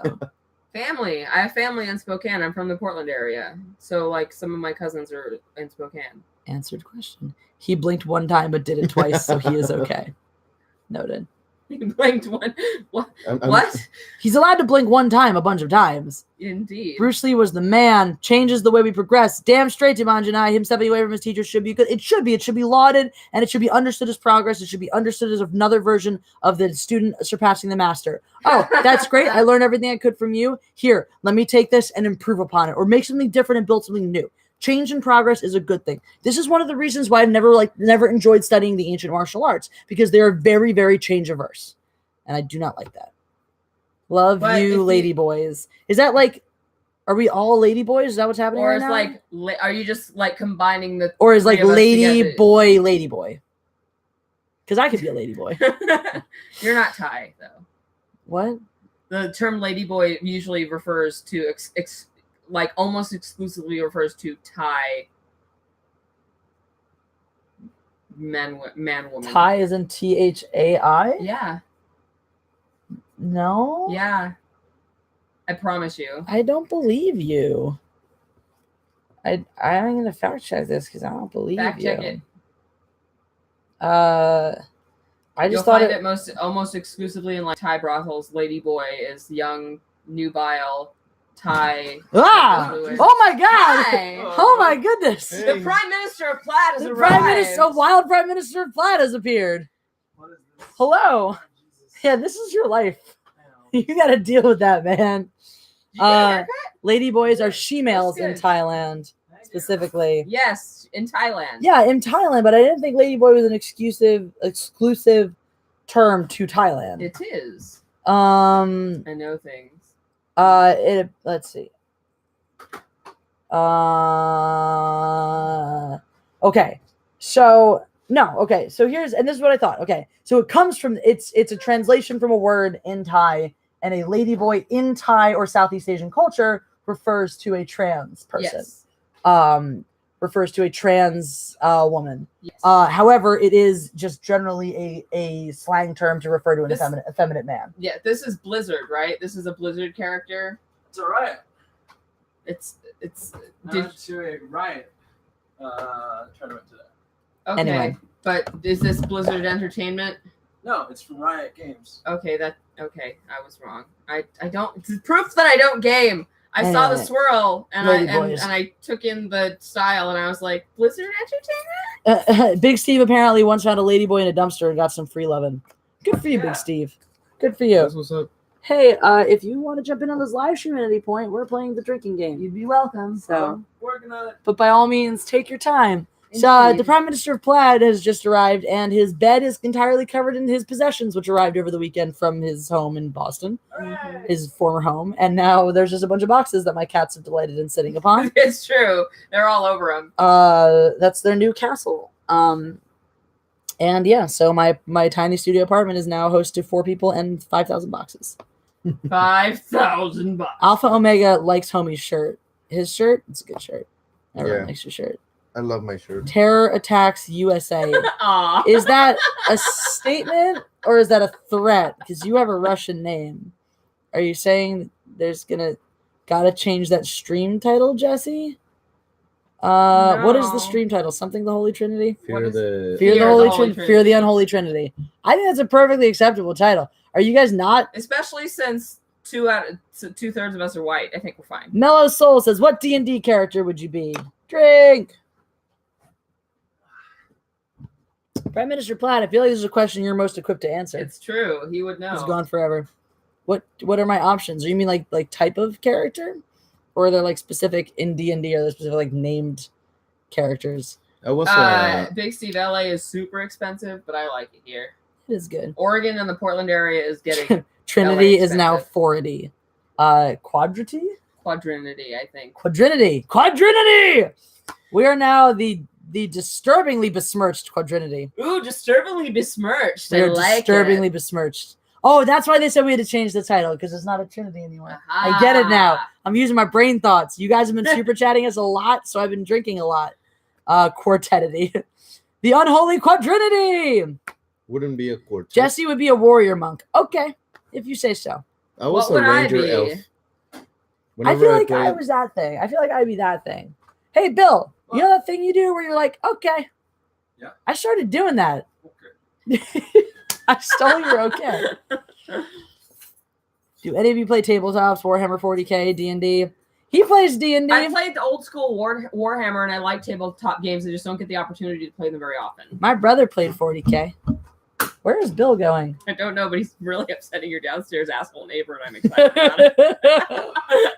Family. I have family in Spokane. I'm from the Portland area, so like some of my cousins are in Spokane. answered question. He blinked one time but did it twice, so he is okay. Noted. You blinked one. What? I'm- What? He's allowed to blink one time a bunch of times. Indeed. Bruce Lee was the man. Changes the way we progress. Damn straight, Dimanjanai. Him stepping away from his teacher should be good. It should be. It should be lauded, and it should be understood as progress. It should be understood as another version of the student surpassing the master. Oh, that's great. I learned everything I could from you. Here, let me take this and improve upon it, or make something different and build something new. Change and progress is a good thing. This is one of the reasons why I've never enjoyed studying the ancient martial arts, because they are very, very change averse, and I do not like that. Love But if you, you- lady boys. Is that like, are we all lady boys? Is that what's happening Or right is now? like, are you just like combining the? Or is like three of us lady together? boy, lady boy? Because I could be a lady boy. You're not Thai though. What? The term ladyboy usually refers to like almost exclusively refers to Thai man woman. Thai isn't Thai? Yeah. No. Yeah. I promise you. I don't believe you. I'm gonna fact check this because I don't believe Fact you. check it. I You'll just thought find it. it almost exclusively in like Thai brothels. Ladyboy is young, nubile, Thai. Ah! Louis. Oh my God! Hi. Oh my goodness! Hey. The Prime Minister of Plaid has The arrived. wild Prime Minister of Plaid has appeared. What is this? Hello. Jesus. Yeah, this is your life. I know. You gotta deal with that, man. Did you get a haircut? Ladyboys are she-males in That's Thailand, Thank you. specifically. Yes, in Thailand. Yeah, in Thailand, but I didn't think ladyboy was an exclusive term to Thailand. It is. I know things. Let's see. Okay. So here's, and this is what I thought. Okay. So it comes from, it's a translation from a word in Thai, and a ladyboy in Thai or Southeast Asian culture refers to a trans person. Yes. Refers to a trans woman. Yes. However, it is just generally a slang term to refer to an effeminate man. Yeah, this is Blizzard, right? This is a Blizzard character. It's all right. It's I did, went to a riot tournament today. okay. Anyway. But is this Blizzard Entertainment? No, it's from Riot Games. Okay, I was wrong. I don't, it's proof that I don't game. I saw the Anyway. swirl and Lady and boys. I took in the style and I was like, Blizzard Entertainment? Big Steve apparently once found a ladyboy in a dumpster and got some free loving. Good for you, Yeah. Big Steve. Good for you. That's what's up. Hey, if you want to jump in on this live stream at any point, we're playing the drinking game. You'd be welcome. So, Working on it. but by all means, take your time. So, Indeed. the Prime Minister of Plaid has just arrived, and his bed is entirely covered in his possessions, which arrived over the weekend from his home in Boston, Hooray! his former home. And now there's just a bunch of boxes that my cats have delighted in sitting upon. It's true. They're all over him. That's their new castle. And yeah, so my tiny studio apartment is now host to 4 people and 5,000 boxes. $5,000. Alpha Omega likes Homie's shirt. His shirt, it's a good shirt. Everyone Yeah. likes your shirt. I love my shirt. Terror Attacks USA. Aw. Is that a statement or is that a threat? Because you have a Russian name. Are you saying there's gotta change that stream title, Jesse? What is the No. stream title? Something the Holy Trinity? What is- Fear Fear the the Holy Holy Trinity. Fear the Unholy Trinity. I think that's a perfectly acceptable title. Are you guys not? Especially since 2/3 of us are white. I think we're fine. Mellow Soul says, "What D&D character would you be?" Drink. Prime Minister Platt, I feel like this is a question you're most equipped to answer. It's true. He would know. He's gone forever. What are my options? Or you mean like type of character? Or are there like specific in D&D, are there specific like named characters? I was Big Steve, LA is super expensive, but I like it here. It is good. Oregon and the Portland area is getting Trinity LA is now expensive. 40. Quadrinity? Quadrinity, I think. Quadrinity! We are now the disturbingly besmirched Quadrinity. Ooh, disturbingly besmirched. We I are like disturbingly it. besmirched. Oh, that's why they said we had to change the title, because it's not a Trinity anymore. I get it now. Aha. I'm using my brain thoughts. You guys have been super chatting us a lot, so I've been drinking a lot. Quartetity. The Unholy Quadrinity! wouldn't be a quartet. Jesse would be a warrior monk. Okay, if you say so. I was What would a I ranger be? elf. I Whenever feel like I played- was that thing. I feel like I'd be that thing. Hey, Bill, you know that thing you do where you're like, okay. Yeah. I started doing that. Okay. I stole your okay. Do any of you play tabletops, Warhammer 40K, D&D? He plays D&D. I played the old school Warhammer, and I like tabletop games. I just don't get the opportunity to play them very often. My brother played 40K. Where is Bill going? I don't know, but he's really upsetting your downstairs asshole neighbor, and I'm excited about it.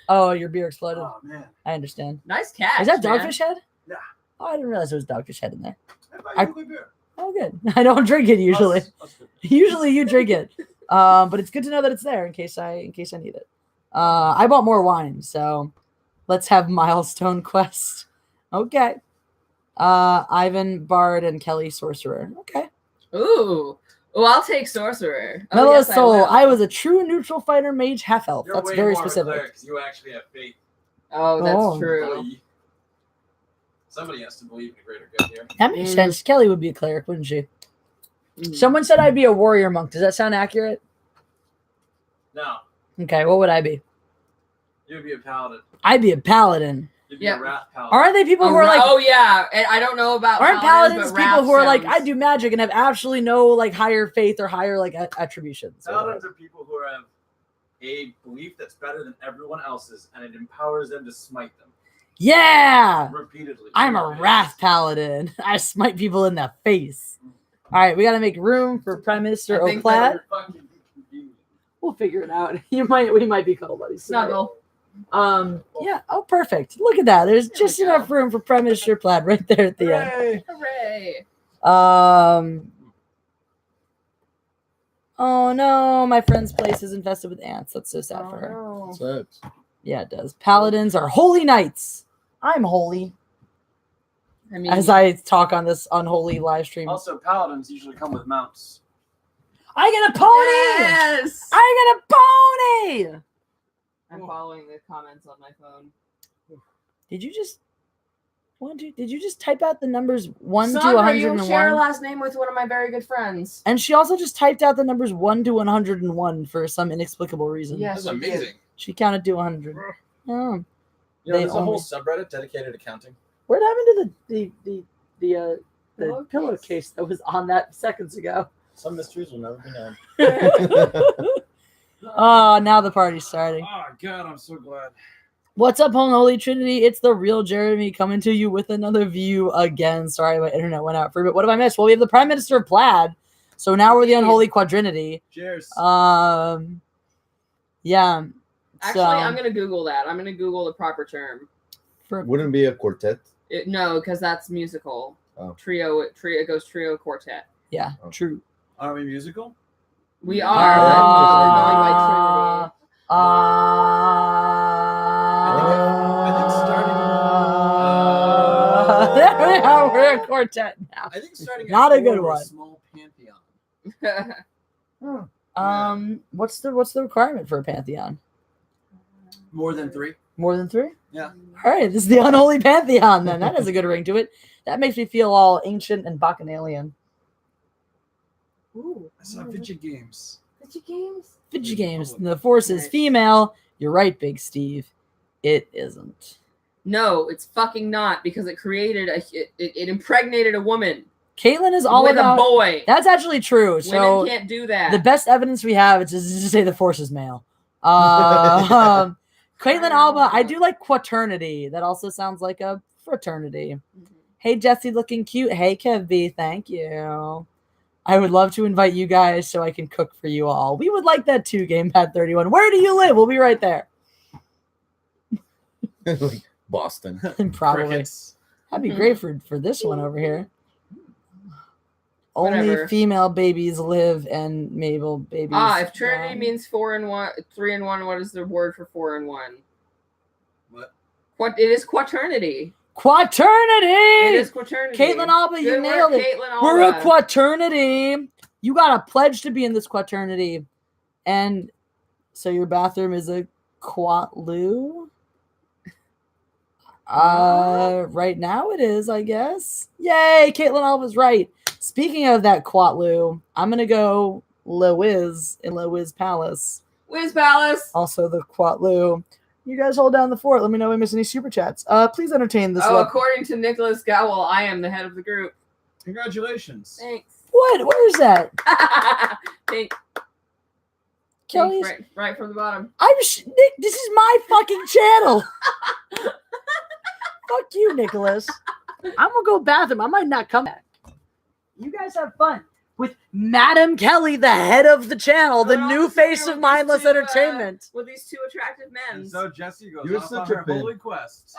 Oh, your beer exploded. Oh man. I understand. Nice catch. Is that man. Dogfish Head? Yeah. Oh, I didn't realize there was Dogfish Head in there. I buy you a beer. Oh, good. I don't drink it usually. Us good. Usually you drink it. But it's good to know that it's there in case I need it. I bought more wine, so let's have milestone quest. Okay. Ivan Bard and Kelly Sorcerer. Okay. Ooh. Oh, I'll take Sorcerer. Oh, Mellow yes, Soul. will. I was a true neutral fighter mage half elf. You're That's way very more of a specific. cleric 'cause you actually have faith. Oh, that's Oh. true. Boy. Somebody has to believe in a greater good here. That makes Mm. sense. Kelly would be a cleric, wouldn't she? Mm. Someone said I'd be a warrior monk. Does that sound accurate? No, Okay, what would I be? you'd be a paladin. I'd be a paladin. You'd be Yeah. a wrath paladin. Aren't they people who are like oh yeah, and I don't know about aren't paladins but people Wrath who are like, sounds- I do magic and have absolutely no like higher faith or higher like attributions? Paladins are people who have a belief that's better than everyone else's, and it empowers them to smite them Yeah, repeatedly. I'm a wrath paladin. I smite people in the face. All right, we got to make room for Prime Minister I think O'Platt. You're fucking convenient. We'll figure it out. We might be cuddle buddies. Snuggle. Yeah. Oh, perfect. Look at that. There's There just we go. enough room for Prime Minister Plaid right there at the end. Hooray. Hooray. Oh no, my friend's place is infested with ants. That's so sad Oh, for her. no. Sucks. Yeah, it does. Paladins are holy knights. I'm holy. I mean, As I talk on this unholy live stream. Also, paladins usually come with mounts. I get a pony! yes. I get a pony! I'm following the comments on my phone. Did you just type out the numbers 1 to Sandra, you share a 101? last name with one of my very good friends. And she also just typed out the numbers 1 to 101 for some inexplicable reason. Yes. That's amazing. She counted to 100. Oh. You know, They there's a whole only- subreddit dedicated to counting. What happened to the Pillowcase. pillowcase that was on that seconds ago? Some mysteries will never be known. Oh, now the party's starting. Oh god, I'm so glad. What's up, Unholy Trinity? It's the real Jeremy coming to you with another view again. Sorry, my internet went out for a bit. What have I missed? Well, we have the Prime Minister of Plaid. So now we're the Unholy Quadrinity. Cheers. Yeah. Actually, I'm gonna Google that. I'm gonna Google the proper term. Wouldn't be a quartet. No, because that's musical. Oh. Trio. It goes trio quartet. Yeah, Oh. true. Are we musical? We Yeah. are. We're going by Trinity. There we are. We're a quartet now. I think starting at Not a 4, good we're one. a small pantheon. What's the requirement for a pantheon? More than 3. More than 3? Yeah. All right, this is the Unholy Pantheon then. That has a good ring to it. That makes me feel all ancient and bacchanalian. Ooh. I saw video games. Video games? Video games. The force is Nice. female. You're right, Big Steve. It isn't. No, it's fucking not because it created it impregnated a woman Caitlin is all with about... a boy. That's actually true. So Women can't do that. the best evidence we have is just to say the force is male. Caitlin Alba, I do like quaternity. That also sounds like a fraternity. Hey, Jesse, looking cute. Hey, Kev B, thank you. I would love to invite you guys so I can cook for you all. We would like that too, Gamepad 31. Where do you live? We'll be right there. Like Boston. Probably. Crickets. That'd be great for this one over here. Only Whatever. female babies live and Mabel babies. If Trinity die. means 4 and 1, 3 and 1, what is the word for 4 and 1? What? It is quaternity. Quaternity! It is quaternity. Caitlin Alba, you Good nailed work, it. Caitlin Alba. We're a quaternity. You got a pledge to be in this quaternity. And so your bathroom is a quatloo? Right now it is, I guess. Yay, Caitlin Alba's right. Speaking of that quatloo, I'm going to go Lowiz in Lowiz Palace. Wiz Palace. Also the quatloo. You guys hold down the fort. Let me know if I miss any super chats. Please entertain this one. According to Nicholas Gowell, I am the head of the group. Congratulations. Thanks. What? Where is that? Pink. Kelly's? Right from the bottom. Nick, this is my fucking channel. Fuck you, Nicholas. I'm gonna go bathroom. I might not come back. You guys have fun with Madam Kelly, the head of the channel, the But new also face with of these mindless two, entertainment. With these 2 attractive men. And so Jesse goes You're off such on a her pin. holy quest.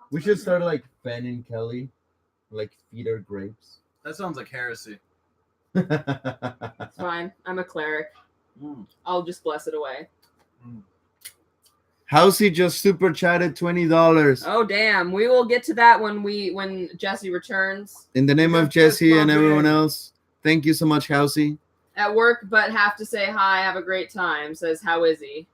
We should start like Fenn and Kelly, like feed her grapes. That sounds like heresy. It's fine. I'm a cleric. I'll just bless it away. Housey just super chatted $20. Oh damn! We will get to that when Jesse returns In the name of That's just Jesse and my everyone big. else, thank you so much, Housey. at work, but have to say hi. Have a great time. Says how is he?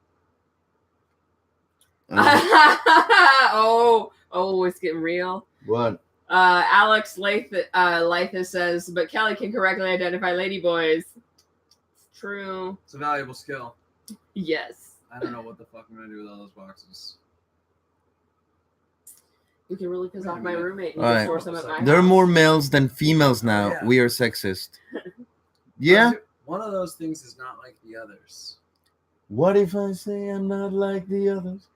Oh, it's getting real. What? Alex Lathis says, but Kelly can correctly identify ladyboys. It's true. It's a valuable skill. Yes. I don't know what the fuck I'm gonna do with all those boxes. You can really piss off my roommate and All just right. store some at my There are house. more males than females now. Yeah. We are sexist. Yeah? One of those things is not like the others. What if I say I'm not like the others?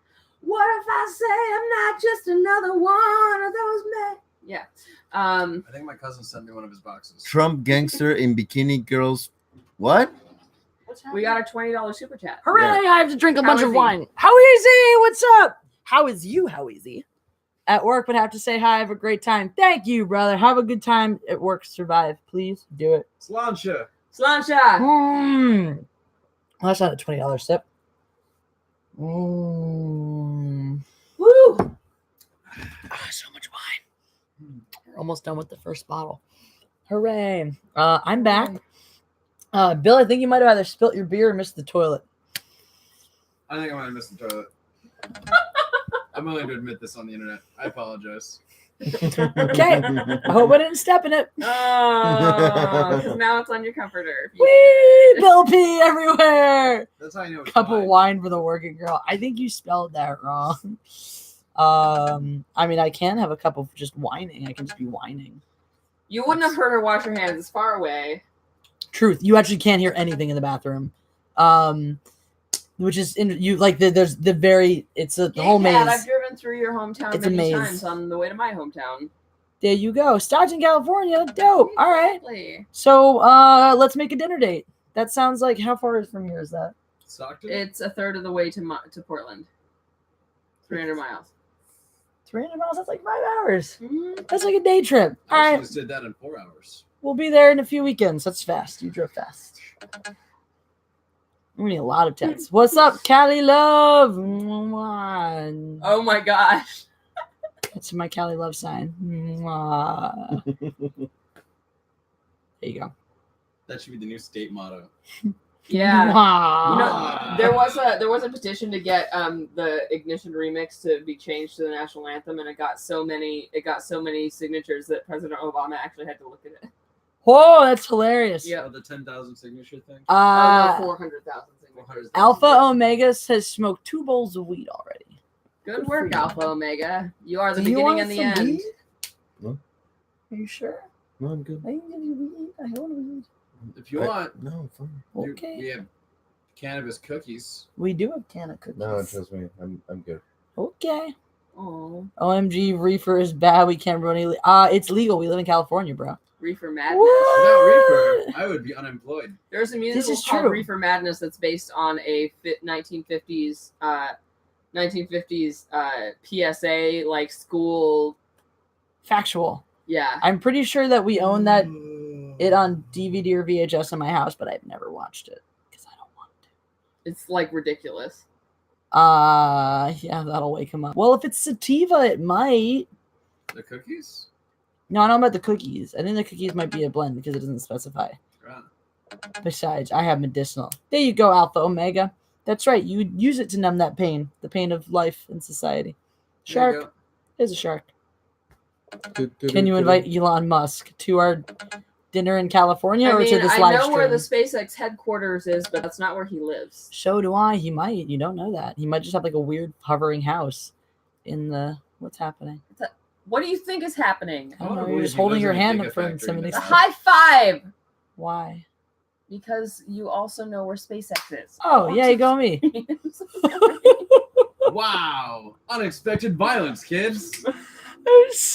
What if I say I'm not just another one of those men? Yeah. I think my cousin sent me one of his boxes. Trump gangster in bikini girls. What? We got a $20 super chat. Hooray! I have to drink a How bunch of easy? wine. How easy? What's up? How is you? How easy? At work, would have to say hi. Have a great time. Thank you, brother. Have a good time at work. Survive. Please do it. Slancha. Slancha. Well, that's not a $20 sip. Mm. Woo. So much wine. We're almost done with the first bottle. Hooray. I'm back. Bill, I think you might have either spilt your beer or missed the toilet. I think I might have missed the toilet. I'm willing to admit this on the internet. I apologize. Okay. I hope I didn't step in it. Oh, because now it's on your comforter. Whee! Bill pee everywhere. That's how I know it's Cup of mine. wine for the working girl. I think you spelled that wrong. I mean, I can have a cup of just whining. I can just be whining. You wouldn't have heard her wash her hands. It's far away. Truth. You actually can't hear anything in the bathroom. Which is there's the very the whole maze. I've driven through your hometown It's a many maze. times on the way to my hometown. There you go. Stockton, California. Dope. All right. Exactly. So let's make a dinner date. That sounds like, how far from here is that? Stockton? It's a third of the way to Portland. 300 miles. 300 miles? That's like 5 hours. Mm-hmm. That's like a day trip. All I right. actually just did that in 4 hours. We'll be there in a few weekends. That's fast. You drove fast. We need a lot of texts. What's up, Cali Love? Mwah. Oh my gosh. That's my Cali Love sign. Mwah. There you go. That should be the new state motto. Yeah. Wow. You know, there was a petition to get the Ignition remix to be changed to the national anthem, and it got so many signatures that President Obama actually had to look at it. Whoa, that's hilarious. Yeah. Oh, the 10,000 signature thing. Oh no, 400,000 signatures. 400,000. Alpha Omega has smoked 2 bowls of weed already. Good work, Alpha Omega. You are the Do you beginning want and the some end. weed? No. Are you sure? No, I'm good. I can give you weed. I want weed. If you want, No, I'm fine. Okay. we have cannabis cookies. We do have can of cookies. No, trust me. I'm good. Okay. Oh, OMG, reefer is bad. We can't run any. It's legal. We live in California, bro. Reefer Madness. What? Without reefer, I would be unemployed. There's a musical is called true. Reefer Madness that's based on a 1950s PSA like school. Factual. Yeah. I'm pretty sure that we own that it on DVD or VHS in my house, but I've never watched it because I don't want to. It's like ridiculous. Yeah, that'll wake him up. Well, if it's sativa, it might. The cookies? No, I don't know about the cookies. I think the cookies might be a blend because it doesn't specify. Right. Besides, I have medicinal. There you go, Alpha Omega. That's right. You would use it to numb that pain, the pain of life and society. There you Shark. go. There's a shark. Can you invite Elon Musk to our dinner in California or to this I live know where the stream? SpaceX headquarters is, but that's not where he lives. So do I. He might. You don't know that. He might just have like a weird hovering house in the. What's happening? What do you think is happening? I don't know. wonder You're if just he holding lives your in a hand up Giga for factory insemination. A next high five! Why? Because you also know where SpaceX is. Oh, yeah, you go me. I'm so sorry. Wow. Unexpected violence, kids.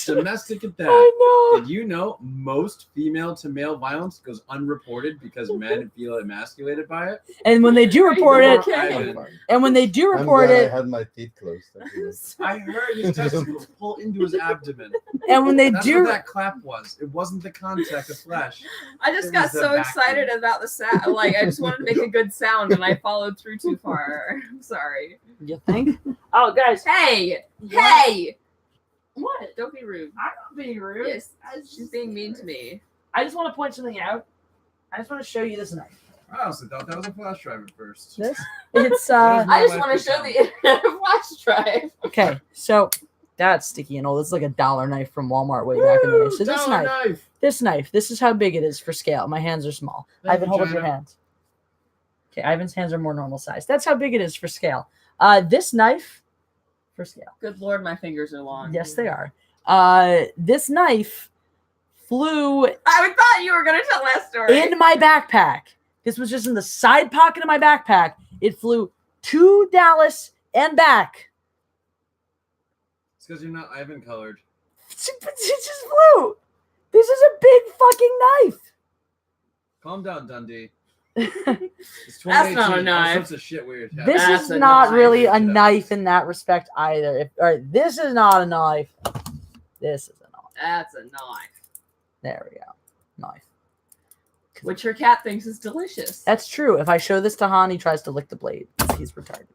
Domestic at that. I know. Did you know most female to male violence goes unreported because men feel emasculated by it? And when they do report it, Okay. and when they do I'm report glad it, I had my teeth closed. Thank you. I heard his testicles pull into his abdomen. and when they That's do, what that clap was. It wasn't the contact of flesh. I just It got was the so vacuum. excited about the sound. Like, I just wanted to make a good sound, and I followed through too far. I'm sorry. you think? Oh, guys. Hey! Hey! What? Don't be rude. I'm not being rude. Yes, she's being mean to me. I just want to point something out. I just want to show you this knife. I honestly thought that was a flash drive at first. This? It's I just want to show the internet flash drive. okay. So that's sticky and old. It's like a $1 knife from Walmart way back in the day. So this Dollar knife, this is how big it is for scale. My hands are small. Thank Ivan, you, hold up your China. hands. Okay, Ivan's hands are more normal size. That's how big it is for scale. This knife for scale. Good lord, my fingers are long. Yes, they are. This knife flew I thought you were going to tell that story. in my backpack. This was just in the side pocket of my backpack. It flew to Dallas and back. It's because you're not Ivan colored. It just flew. This is a big fucking knife. Calm down, Dundee. That's It's not a 2018. knife. All sorts of shit weird. This That's is a not knife. really a Yeah. knife in that respect either. All right, this is not a knife. This is a knife. That's a knife. There we go. Knife. Which your cat thinks is delicious. That's true. If I show this to Han, he tries to lick the blade. He's retarded.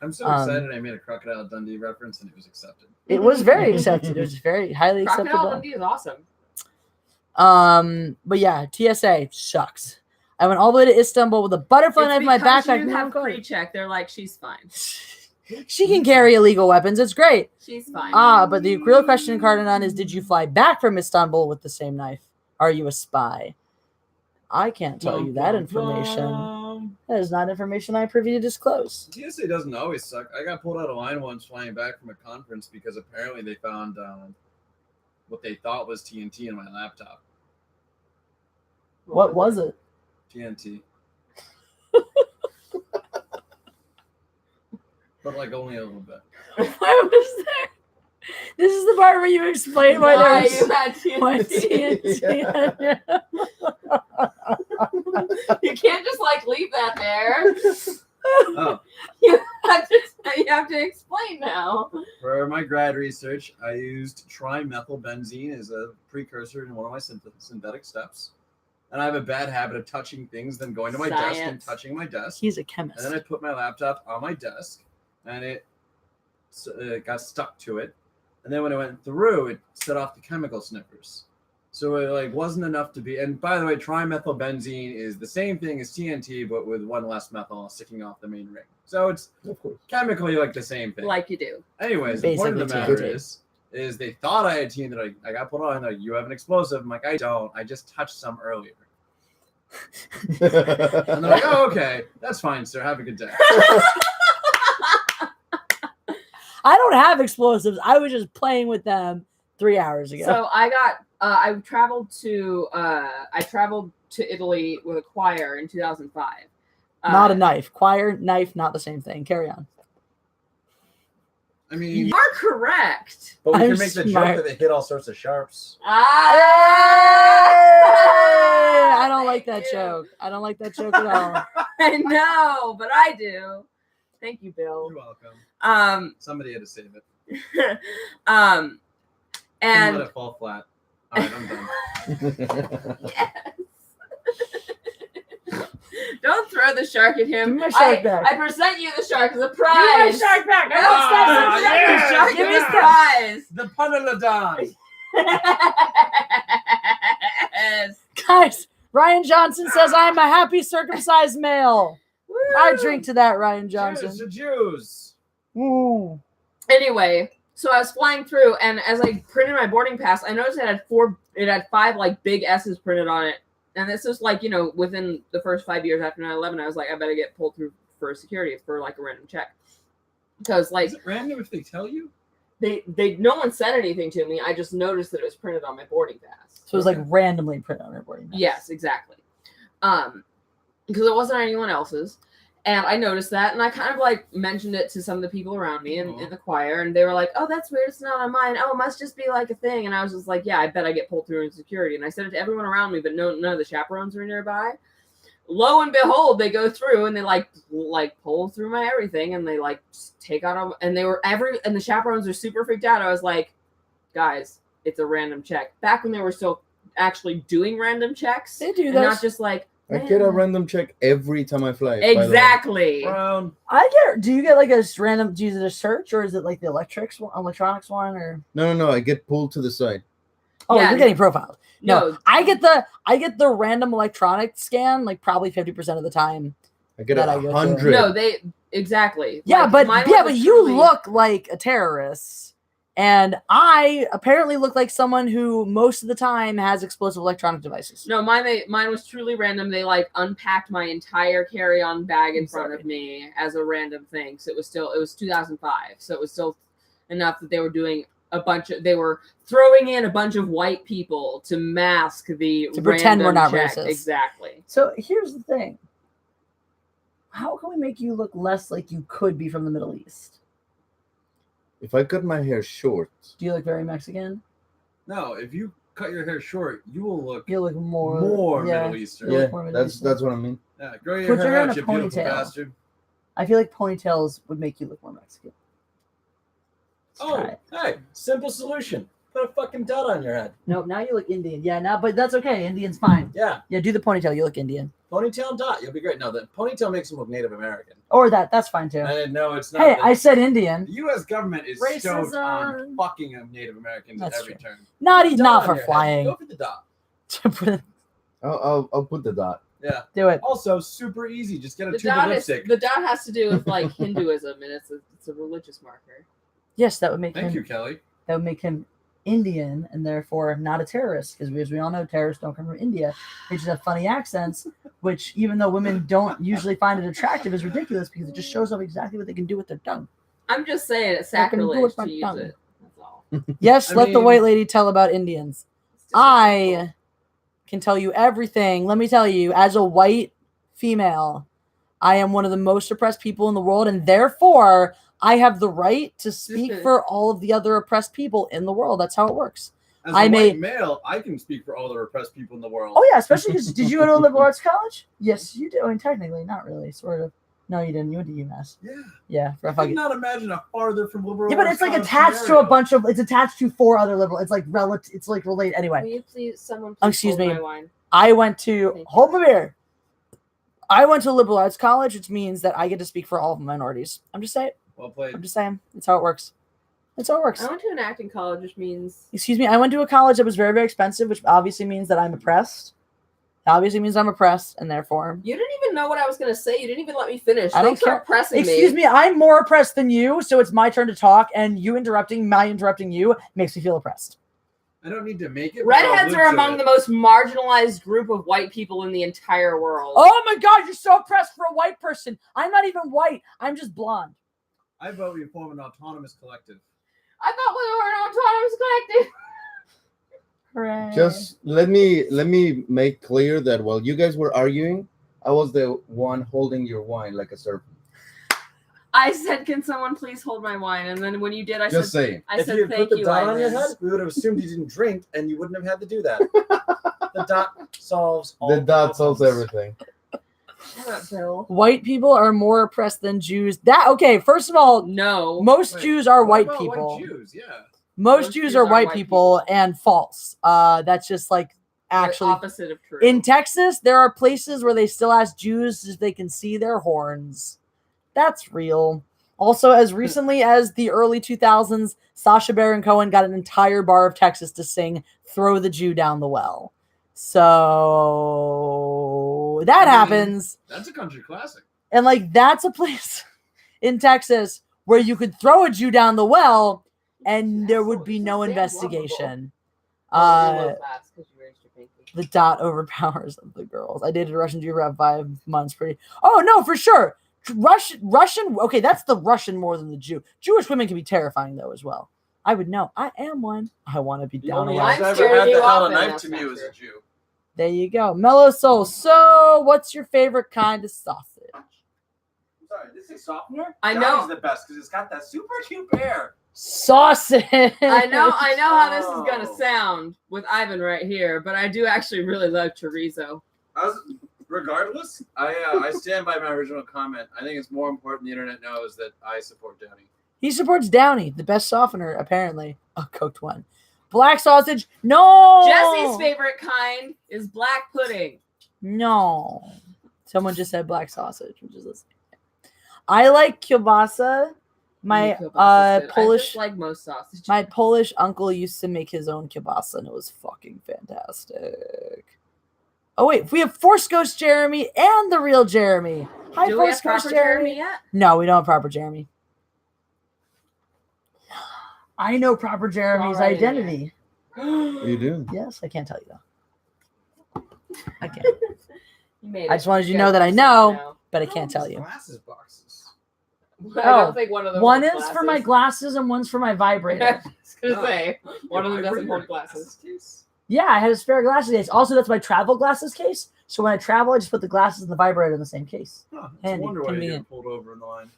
I'm so excited I made a Crocodile Dundee reference and it was accepted. It was very accepted. It was very highly Crocodile acceptable. Dundee is awesome. But yeah, TSA sucks. I went all the way to Istanbul with a butterfly knife in my because backpack. You No, have I'm good. pre-check. They're like, she's fine. She can carry illegal weapons. It's great. She's fine. But the real question, Cardinal, is did you fly back from Istanbul with the same knife? Are you a spy? I can't tell you that information. That is not information I am privy to disclose. TSA doesn't always suck. I got pulled out of line once flying back from a conference because apparently they found what they thought was TNT in my laptop. What was it? TNT. But like only a little bit. Why was there? This is the part where you explain why there was you had why TNT. TNT. You can't just like leave that there. Oh, You have to explain now. for my grad research, I used trimethylbenzene as a precursor in one of my synthetic steps. And I have a bad habit of touching things, then going to my desk and Science. touching my desk. He's a And chemist. then I put my laptop on my desk, and it got stuck to it. And then when it went through, it set off the chemical sniffers. So it like wasn't enough to be. And by the way, trimethylbenzene is the same thing as TNT, but with one less methyl sticking off the main ring. So it's Of course. chemically like the same thing. Like you do. Anyways, the point of the Basically matter TNT. is they thought I had TNT. I got put on. Like, you have an explosive. I'm like, I don't. I just touched some earlier. And they're like, oh, okay, that's fine, sir. Have a good day. I don't have explosives. I was just playing with them 3 hours ago. So I got I traveled to Italy with a choir in 2005. Not a knife. Choir, knife, not the same thing. Carry on. I mean, You are correct. But we I'm can make the smart. joke that they hit all sorts of sharps. Hey, I don't like that Thank you. joke. I don't like that joke at all. I know, but I do. Thank you, Bill. you're welcome. Somebody had to save it. And Don't let it fall flat. All right, I'm done. yes. Don't throw the shark at him. Give me my shark back. I present you the shark as a Give me my prize. shark back. I No, don't stop stop presenting the shark Give me as a prize. The Punaladon. Yes. Guys, Ryan Johnson says I'm a happy circumcised male. I Woo. drink to that, Ryan Jews Johnson. to Jews. Ooh. Anyway, so I was flying through, and as I printed my boarding pass, I noticed it had 5 like big S's printed on it. And this was like, within the first 5 years after 9/11, I was like, I better get pulled through for security for like a random check. Because like Is it random if they tell you? no one said anything to me. I just noticed that it was printed on my boarding pass. So it was like randomly printed on her boarding pass. Yes, exactly. Because it wasn't anyone else's. And I noticed that, and I kind of like mentioned it to some of the people around me in the choir, and they were like, "Oh, that's weird. It's not on mine. Oh, it must just be like a thing." And I was just like, "Yeah, I bet I get pulled through in security." And I said it to everyone around me, but none of the chaperones were nearby. Lo and behold, they go through and they like pull through my everything, and they like take out all, and the chaperones are super freaked out. I was like, "Guys, it's a random check." Back when they were still actually doing random checks, They do and this. not just like. I get a random check every time I fly. by the way. Exactly. Brown. Do you get like a random, do you use it a search, or is it like the electronics one, or? No. I get pulled to the side. Oh, Yeah. you're getting profiled. No, No. I get the random electronic scan like probably 50% of the time. I get That I go through. 100. No, they exactly. Yeah, Like, mine was but you truly- look like a terrorist, and I apparently look like someone who most of the time has explosive electronic devices. No, mine was truly random. They like unpacked my entire carry-on bag in front of me as a random thing. So it was 2005. So it was still enough that they were doing they were throwing in a bunch of white people to mask the To pretend we're not random check. racist. Exactly. So here's the thing: how can we make you look less like you could be from the Middle East? If I cut my hair short, Do you look very Mexican? No, if you cut your hair short, you will look You look more Middle Eastern. You yeah, look more Middle Eastern. that's what I mean. Yeah, grow your Put your hair hair in out, a you beautiful ponytail. bastard. I feel like ponytails would make you look more Mexican. Let's try Oh, it. hey, simple solution. Put a fucking dot on your head. Nope, now you look Indian. Yeah, now, but that's okay. Indian's fine. Yeah, Yeah, do the ponytail. You look Indian. ponytail and dot. You'll be great. No, the ponytail makes him look Native American. Or that's fine too. And no, it's not. Hey, the, I said Indian. the U.S. government is stoked on Racism. fucking Native Americans That's at every true. turn. Not Dot on for your head. flying. Go for the dot. I'll put the dot. Yeah. Do it. Also, super easy. Just get a The tube of dot lipstick. has to do with like Hinduism, and it's a religious marker. Yes, that would make Thank him you, Kelly. that would make him Indian and therefore not a terrorist, because as we all know, terrorists don't come from India. They just have funny accents, which even though women don't usually find it attractive, is ridiculous because it just shows off exactly what they can do with their tongue. I'm just saying it's I can do it sacrilege with to my use tongue. it. That's all. Yes, I let the mean- white lady tell about Indians. It's disrespectful. I can tell you everything. Let me tell you, as a white female, I am one of the most oppressed people in the world, and therefore I have the right to speak for all of the other oppressed people in the world. That's how it works. As I a may- white male, I can speak for all the repressed people in the world. Oh yeah, especially because did you go to a liberal arts college? Yes, you did. I mean, technically, not really, sort of. No, you didn't. You went to UMass. Yeah. Yeah, for I a could fucking. not imagine a farther from liberal. Yeah, but it's like attached to a bunch of. It's attached to 4 other liberal. It's like relative. It's like related. Will Anyway, you please, someone Oh, please excuse hold me. my wine? I went to Thank you. hold my beer. I went to liberal arts college, which means that I get to speak for all of the minorities. I'm just saying. Well played. I'm just saying. That's how it works. That's how it works. I went to an acting college, which means Excuse me. I went to a college that was very, very expensive, which obviously means that I'm oppressed. Obviously means I'm oppressed, and therefore you didn't even know what I was going to say. You didn't even let me finish. I don't Thanks for care. pressing Excuse me, I'm more oppressed than you, so it's my turn to talk, and you interrupting you makes me feel oppressed. I don't need to make it. but I'll Redheads live are to among it. the most marginalized group of white people in the entire world. Oh my god, you're so oppressed for a white person. I'm not even white. I'm just blonde. I vote we form an autonomous collective. I thought we were an autonomous collective. Hooray. Just let me make clear that while you guys were arguing, I was the one holding your wine like a serpent. I said, "Can someone please hold my wine?" And then when you did, I Just said, saying. "I If said you had thank put the you." dot on your Ivan. head, we would have assumed you didn't drink, and you wouldn't have had to do that. The dot solves all The dot solves problems. everything. Shut up, Bill. White people are more oppressed than Jews. Okay, first of all, No. most Wait, Jews are What white about people. White Jews, yeah. Most Jews are white people and false. That's just like The actually opposite of true. in Texas, there are places where they still ask Jews if they can see their horns. That's real. Also, as recently as the early 2000s, Sacha Baron Cohen got an entire bar of Texas to sing "Throw the Jew Down the Well." So that happens. That's a country classic. And like that's a place in Texas where you could throw a Jew down the well and there would be no investigation. The dot overpowers of the girls. I dated a Russian Jew for about 5 months. Oh no, for sure. Russian. Okay, that's the Russian more than the Jew. Jewish women can be terrifying though as well. I would know. I am one. I want to be The down only the I'm I've scared ever of had you to held a often, knife that's to not me was true. a Jew. There you go. Mellow Soul. So, what's your favorite kind of sausage? Sorry, this is softener. I know. Downey's the best because it's got that super cute bear. Sausage. I know how this is Oh. gonna sound with Ivan right here, but I do actually really love chorizo. Regardless, I stand by my original comment. I think it's more important the internet knows that I support Downey. He supports Downey, the best softener, apparently. A cooked one. Black sausage. No. Jesse's favorite kind is black pudding. No. Someone just said black sausage, which is listening. I like kielbasa. My Kielbasa's good. I just Polish like most sausage. my Polish uncle used to make his own kielbasa and it was fucking fantastic. Oh wait, we have Force Ghost Jeremy and the real Jeremy. Hi, Do we Force have Ghost proper Jeremy. Jeremy yet? No, we don't have proper Jeremy. I know proper Jeremy's Alright, identity. You do. Yes, I can't tell you though. I can't, You made I it. just wanted you to guys know that I can know, see it now. but I can't tell you. Glasses boxes. I Oh, don't think one of them One holds is for my glasses and one's for my vibrator. I was gonna No. say one of them Yeah, doesn't your hold glasses. case. Yeah, I had a spare glasses case. Also, that's my travel glasses case. So when I travel, I just put the glasses and the vibrator in the same case. Huh, it's Handy, a wonder why you convenient. get pulled over in the line.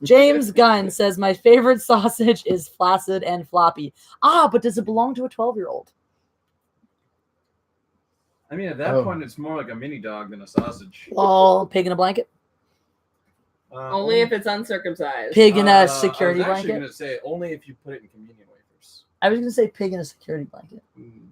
James Gunn says, my favorite sausage is flaccid and floppy. Ah, but does it belong to a 12-year-old? I mean, at that Oh. point, it's more like a mini dog than a sausage. Lol, pig in a blanket? Only if it's uncircumcised. Pig in I a was security actually blanket? going to say only if you put it in communion wafers. I was going to say pig in a security blanket.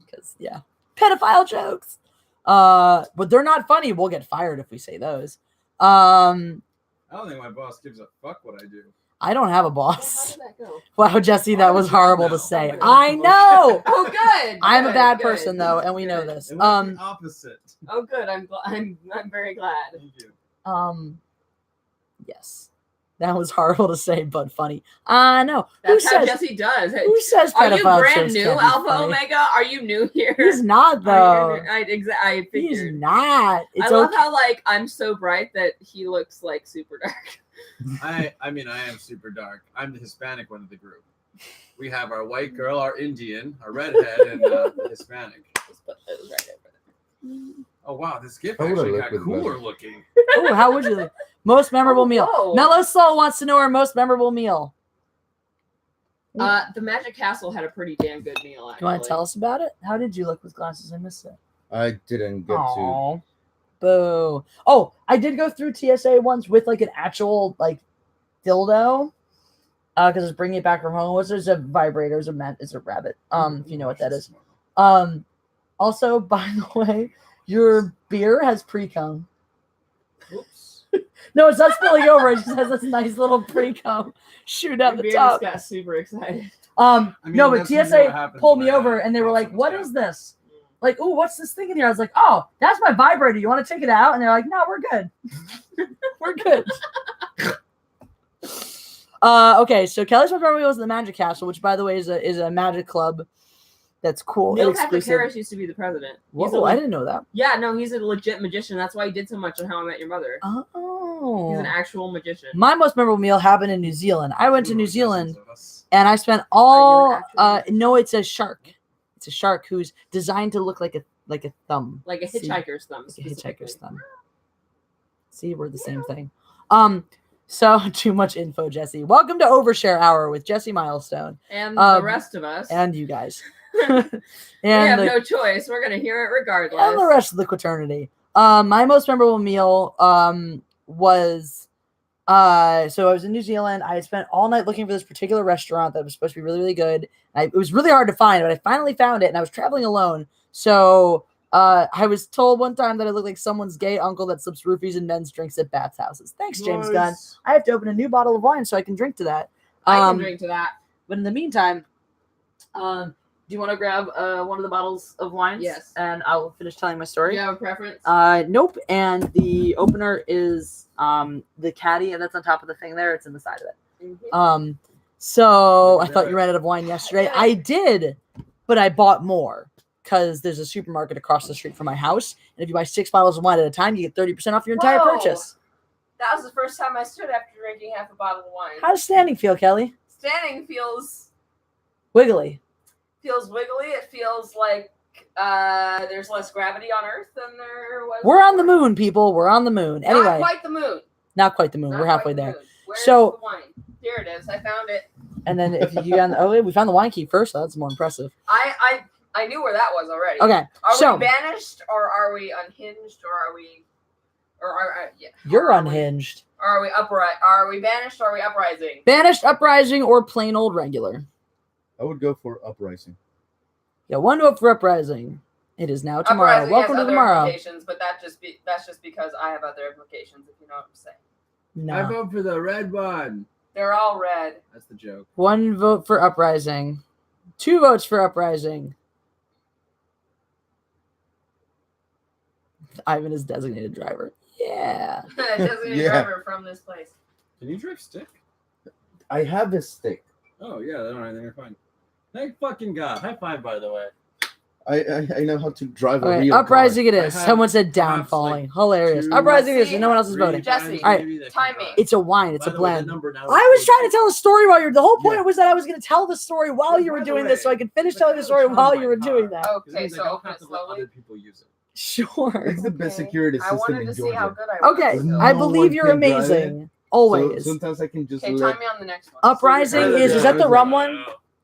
Because, yeah. Pedophile jokes. But they're not funny. We'll get fired if we say those. I don't think my boss gives a fuck what I do. I don't have a How boss. did that go? Wow, Jesse, that was horrible to say. I Oh, know. Oh, good. I'm a good, bad good. person though, and we know Good. this. It was the opposite. Oh, good. I'm very glad. Thank you. Yes, that was horrible to say, but funny. No. That's Who how says? Jesse does. Who says Are you pedophile brand jokes new, can't be Alpha funny? Omega? Are you new here? He's not Are though. you new? I He's figured. not. It's I love okay. how like I'm so bright that he looks like super dark. I mean, I am super dark. I'm the Hispanic one of the group. We have our white girl, our Indian, our redhead, and the Hispanic. Just put those right over there. Oh, wow. This gift How would I actually look got with cooler better? looking. Oh, how would you? Like? Most memorable Oh, meal. whoa. Mellow Soul wants to know our most memorable meal. The Magic Castle had a pretty damn good meal. Do Actually. you want to tell us about it? How did you look with glasses? I missed it. I didn't get to. Aw. Boo. Oh, I did go through TSA once with like an actual like dildo. Because I was bringing it back from home. It's a vibrator, it's a rabbit. If you know what that is. Also, by the way, your beer has pre-cum. Oops. No, it's not spilling over. It just has this nice little pre-cum shoot out the Beer top. just got super excited. No, but that's usually what TSA happens pulled me when I, over and they were pop like, someone's "What cap. is this?" Like, "Oh, what's this thing in here?" I was like, "Oh, that's my vibrator. You want to take it out?" And they're like, "No, we're good. We're good." Okay, so Kelly's My Memory was in the Magic Castle, which, by the way, is a magic club that's cool. Neil and Patrick exclusive. Harris used to be the president. Whoa, I didn't know that. Yeah, no, he's a legit magician. That's why he did so much on How I Met Your Mother. Oh. He's an actual magician. My most memorable meal happened in New Zealand. I went to New Zealand Dozens of us. and I spent all no, it's a shark. It's a shark who's designed to look like a thumb. Like a See? hitchhiker's thumb. Like a hitchhiker's specifically. thumb. See, we're the same thing. So too much info, Jesse. Welcome to Overshare Hour with Jesse Milestone. And the rest of us. And you guys. we have the, no choice. We're going to hear it regardless. and the rest of the quaternity. My most memorable meal was so I was in New Zealand. I spent all night looking for this particular restaurant that was supposed to be really, really good. It was really hard to find, but I finally found it, and I was traveling alone. So I was told one time that I looked like someone's gay uncle that slips roofies in men's drinks at bats' houses. Thanks, James Gunn. I have to open a new bottle of wine so I can drink to that. I can drink to that. But in the meantime, do you want to grab one of the bottles of wine? Yes. And I will finish telling my Do story. you have a preference? Nope. And the opener is the caddy, and that's on top of the thing there. It's in the side of it. Mhm. So I thought you ran out of wine yesterday. I did, but I bought more because there's a supermarket across the street from my house, and if you buy 6 bottles of wine at a time, you get 30% off your entire Whoa. purchase. That was the first time I stood after drinking half a bottle of wine. How does standing feel, Kelly? Standing feels Wiggly. wiggly. It feels like there's less gravity on Earth than there was. We're on the before. moon, people. We're on the moon. Not Anyway, quite the moon. not quite the moon. Not We're quite halfway the there. moon. Where's So- the wine? Here it is. I found it. And then if you got, we found the wine key first. So that's more impressive. I knew where that was already. Okay, Are so we banished, or are we unhinged, or are we, yeah? you're Are we- unhinged. Are we upright? Are we banished? Or are we uprising? Banished, uprising, or plain old regular. I would go for uprising. Yeah, one vote for uprising. It is now tomorrow. Uprising Welcome has to other tomorrow. implications, but that's just because I have other implications. If you know what I'm saying. I No. vote for the red one. They're all red. That's the joke. 1 vote for uprising. 2 votes for uprising. Ivan is designated driver. Yeah. Designated Yeah. driver from this place. Can you drive stick? I have a stick. Oh yeah, then you're fine. Thank fucking God. High five, by the way. I know how to drive a Okay, real uprising it I is. have Someone said perhaps, downfalling. Hilarious. 2, Uprising it is, See, and no one else is car. voting. Jesse, All right. time me. It's a wine. It's By a the way, the blend. number now I was trying to tell a story while you're. The whole point Yeah. was that I was going to tell the story while you were By the doing this, so way, I could finish but telling I the have story a charm while in you were my doing car. that. Okay, so open it let slowly. other people use it. Sure. It's the best Okay. security I system wanted in to see Georgia. how good I was. Okay, No I one believe you're can drive it. amazing. So Always. sometimes I can just Okay, let. time me on the next one. Uprising Yeah, is yeah, that the yeah. rum one?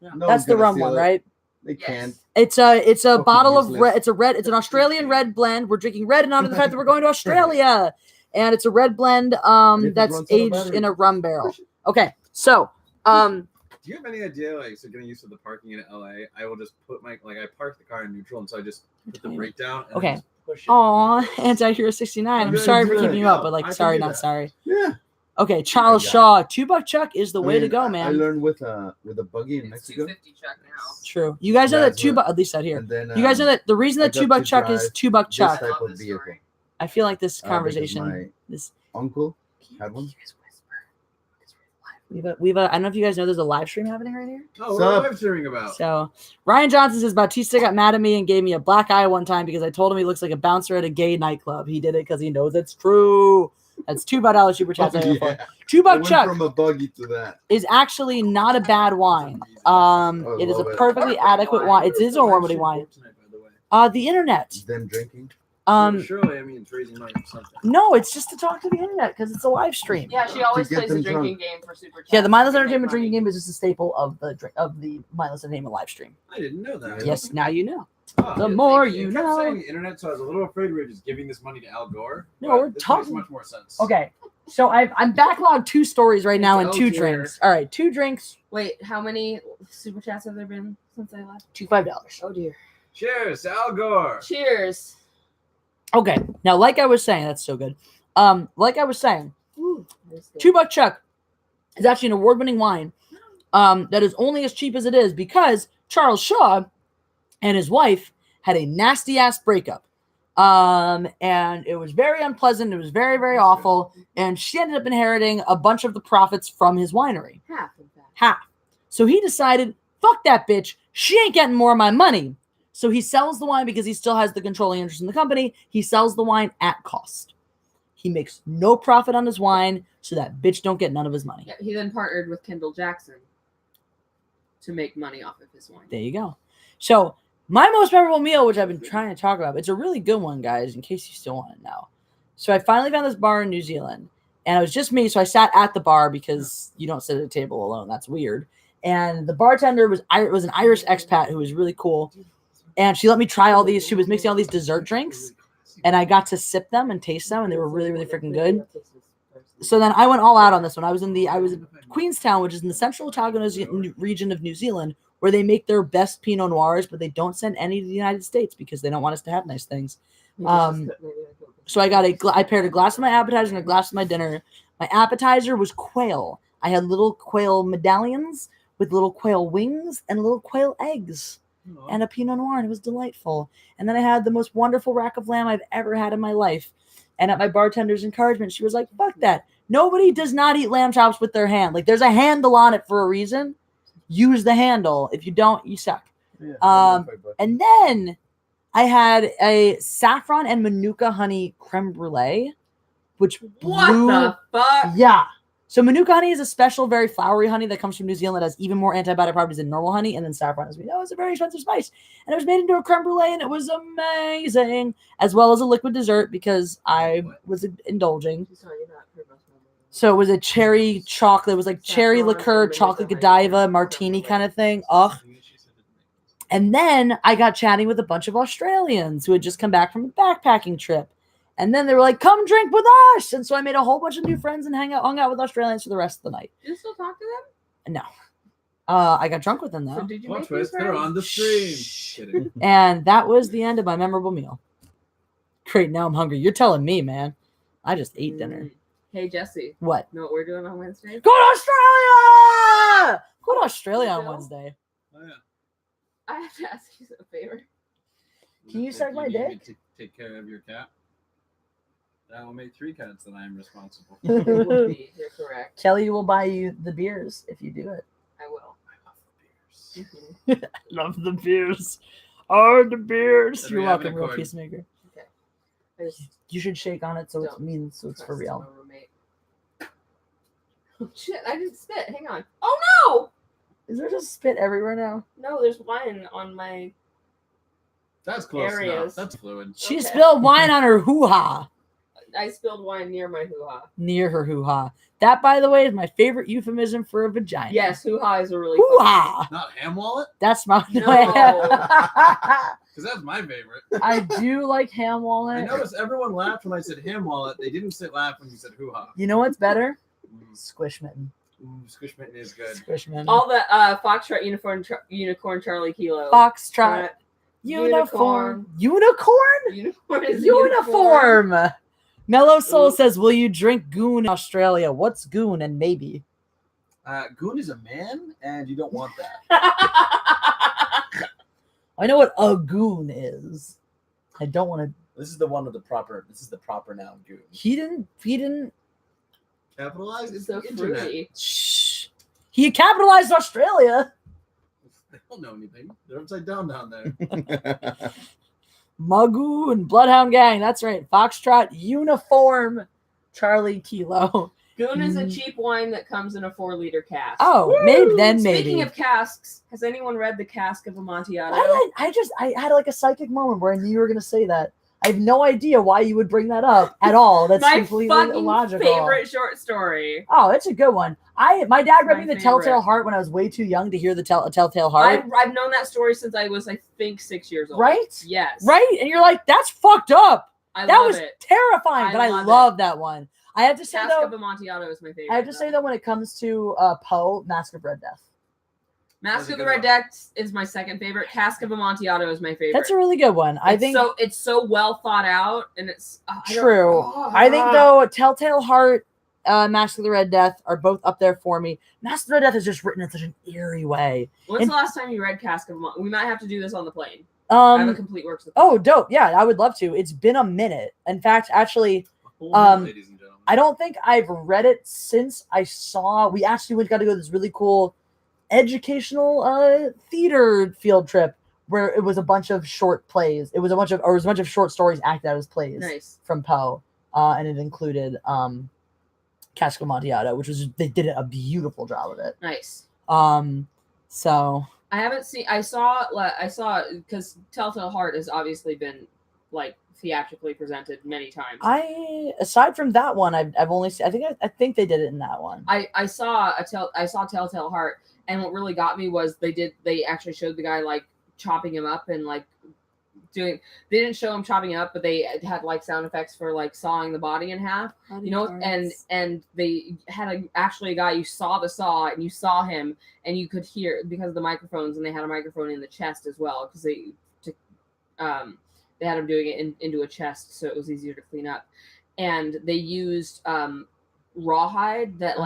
No That's one's the gonna rum steal one, it. right? They Yes. can't. It's a Fucking bottle of useless. red. It's an Australian red blend. We're drinking red in honor of the fact that we're going to Australia, and it's a red blend if it that's runs out of aged battery, in a rum barrel. Okay, so Do you have any idea, like, so getting used to the parking in LA? I will just put I park the car in neutral, and so I just put the brake down. And Okay. then just push it. aw, Anti-Hero 69. I'm I'm sorry gonna for do keeping it. you up, but like, I can sorry, do not that. sorry. Yeah. Okay, Charles Yeah. Shaw, $2 Chuck is the I way to mean, go, I man. learned with a buggy in It's Mexico. $2.50 Chuck now. True. You guys know that That's $2, what- at least out here. And then You guys know that the reason I that got $2 to Chuck is drive $2 this Chuck. type love of this vehicle. story. I feel like this because conversation, my this uncle had one. we've I don't know if you guys know there's a live stream happening right here. Oh, what are Sup? we live streaming about? So Ryan Johnson says Bautista got mad at me and gave me a black eye one time because I told him he looks like a bouncer at a gay nightclub. He did it because he knows it's true. That's $2 super chats. Oh, I for. yeah. I $2 went Chuck from a buggy to that. is actually not a bad wine. It is a love it. perfectly adequate wine. It is a Wormwoody wine. The internet. Them drinking. Surely, I mean, it's raising money for something. No, it's just to talk to the internet because it's a live stream. Yeah, she always get plays a them drinking drunk. game for Super Chat. Yeah, the Mindless to make Entertainment money. drinking game is just a staple of the Mindless Entertainment live stream. I didn't know that. Yes, now you know. Oh, The yeah, more thank you I kept know. saying the internet, so I was a little afraid we were just giving this money to Al Gore. No, but we're this talking- makes much more sense. Okay, so I'm backlogged 2 stories right now and Oh, 2 dear. drinks. All right, 2 drinks, Wait, how many Super Chats have there been since I left? $5. Oh dear. Cheers, Al Gore. Cheers. Okay, now like I was saying, that's so good. Like I was saying, Ooh, that's good. $2 Chuck is actually an award-winning wine that is only as cheap as it is because Charles Shaw and his wife had a nasty-ass breakup. And it was very unpleasant. It was very, very awful. And she ended up inheriting a bunch of the profits from his winery. Half of that. Half. So he decided, fuck that bitch. She ain't getting more of my money. So he sells the wine because he still has the controlling interest in the company. He sells the wine at cost. He makes no profit on his wine, so that bitch don't get none of his money. Yeah, he then partnered with Kendall Jackson to make money off of his wine. There you go. So my most memorable meal, which I've been trying to talk about, it's a really good one, guys, in case you still want to know. So I finally found this bar in New Zealand, and it was just me, so I sat at the bar because you don't sit at a table alone. That's weird. And the bartender was an Irish expat who was really cool, and she let me try all these. She was mixing all these dessert drinks, and I got to sip them and taste them, and they were really, really freaking good. So then I went all out on this one. I was in Queenstown, which is in the central Otago region of New Zealand, where they make their best Pinot Noirs, but they don't send any to the United States because they don't want us to have nice things. So I paired a glass of my appetizer and a glass of my dinner. My appetizer was quail. I had little quail medallions with little quail wings and little quail eggs and a Pinot Noir, and it was delightful. And then I had the most wonderful rack of lamb I've ever had in my life. And at my bartender's encouragement, she was like, fuck that. Nobody does not eat lamb chops with their hand. Like, there's a handle on it for a reason. Use the handle. If you don't, you suck. And then I had a saffron and manuka honey creme brulee, which What the fuck? Yeah. So manuka honey is a special, very flowery honey that comes from New Zealand that has even more antibiotic properties than normal honey. And then saffron, as we know, is a very expensive spice. And it was made into a creme brulee, and it was amazing, as well as a liquid dessert because I was indulging. So it was a cherry chocolate. It was like cherry liqueur, chocolate godiva, martini kind of thing. Ugh. And then I got chatting with a bunch of Australians who had just come back from a backpacking trip. And then they were like, come drink with us. And so I made a whole bunch of new friends and hung out with Australians for the rest of the night. Did you still talk to them? No. I got drunk with them, though. So did you Plot make twist, these they're friends? on the stream. Kidding. And that was the end of my memorable meal. Great, now I'm hungry. You're telling me, man. I just ate dinner. Hey, Jesse. What? Know what we're doing on Wednesday? Go to Australia! Go to Australia on Wednesday. Oh, yeah. I have to ask you a favor. Can you suck my need me dick? to take care of your cat? That will make 3 cats that I am responsible. It would be. You're correct. Kelly will buy you the beers if you do it. I will. I love the beers. Mhm. Love the beers. Oh, the beers. Then You're we have welcome, an real accord. peacemaker. I just You should shake on it so it Don't means so it's for trust real. my roommate. Oh, shit, I didn't spit. Hang on. Oh, no! Is there just spit everywhere now? No, there's wine on my... That's close enough. Areas. That's fluid. She Okay. spilled wine on her hoo-ha. I spilled wine near my hoo-ha. Near her hoo-ha. That, by the way, is my favorite euphemism for a vagina. Yes, hoo-ha is a really Hoo-ha. Not ham wallet? That's my... No. Because that's my favorite. I do like ham I wallet. noticed everyone laughed when I said ham wallet. They didn't laugh when you said hoo-ha. You know what's better? Squish mitten. Ooh, Squish Mitten is good. Squish mitten. All the Foxtrot Unicorn Charlie Kilo. Foxtrot. Uniform. Unicorn? Unicorn is Uniform. Mellow Soul Ooh. says, will you drink goon in Australia? What's goon and maybe? Goon is a man, and you don't want that. I know what a goon is. I don't want to. This is the one with the proper. This is the proper noun. Goon. He didn't. Capitalized? It's so the internet. fruity. Shh. He capitalized Australia. They don't know anything. They're upside down there. Magoo and Bloodhound Gang. That's right. Foxtrot Uniform Charlie Kilo. Goon is a cheap wine that comes in a 4-liter cask. Oh, maybe then maybe. Speaking of casks, has anyone read The Cask of Amontillado? I had like a psychic moment where I knew you were going to say that. I have no idea why you would bring that up at all. That's my completely fucking illogical. favorite short story. Oh, it's a good one. My dad read My me The favorite. Telltale Heart when I was way too young to hear the Telltale Heart. I've known that story since I was, I think, 6 years old. Right? Yes. Right? And you're like, that's fucked up. I That love was it. terrifying, I but I love love that one. I have to say Cask though, of Amontillado is my favorite. when it comes to Poe, Mask of Red Death. Mask a of the good Red one. Deck is my second favorite. Cask of Amontillado is my favorite. That's a really good one. I think it's so well thought out, and it's true. I think though, Telltale Heart, Mask of the Red Death are both up there for me. Mask of the Red Death is just written in such an eerie way. When's And- the last time you read Cask of Amontillado? We might have to do this on the plane. I have a complete works. Of Oh, dope! Yeah, I would love to. It's been a minute. In fact, actually, Ladies and gentlemen. I don't think I've read it since I saw. We actually got to go to this really cool educational theater field trip where it was a bunch of short plays. It was a bunch of short stories acted out as plays Nice. from Poe, and it included Cask of Amontillado, which was they did a beautiful job of it. Nice. So I haven't seen. I saw because Telltale Heart has obviously been like theatrically presented many times. aside from that one, I've only seen, I think they did it in that one. I saw Telltale Heart, and what really got me was they actually showed the guy like chopping him up and like doing. They didn't show him chopping him up, but they had like sound effects for like sawing the body in half. You know, and they had actually a guy, you saw the saw and you saw him and you could hear because of the microphones, and they had a microphone in the chest as well because they had him doing it into a chest so it was easier to clean up, and they used rawhide that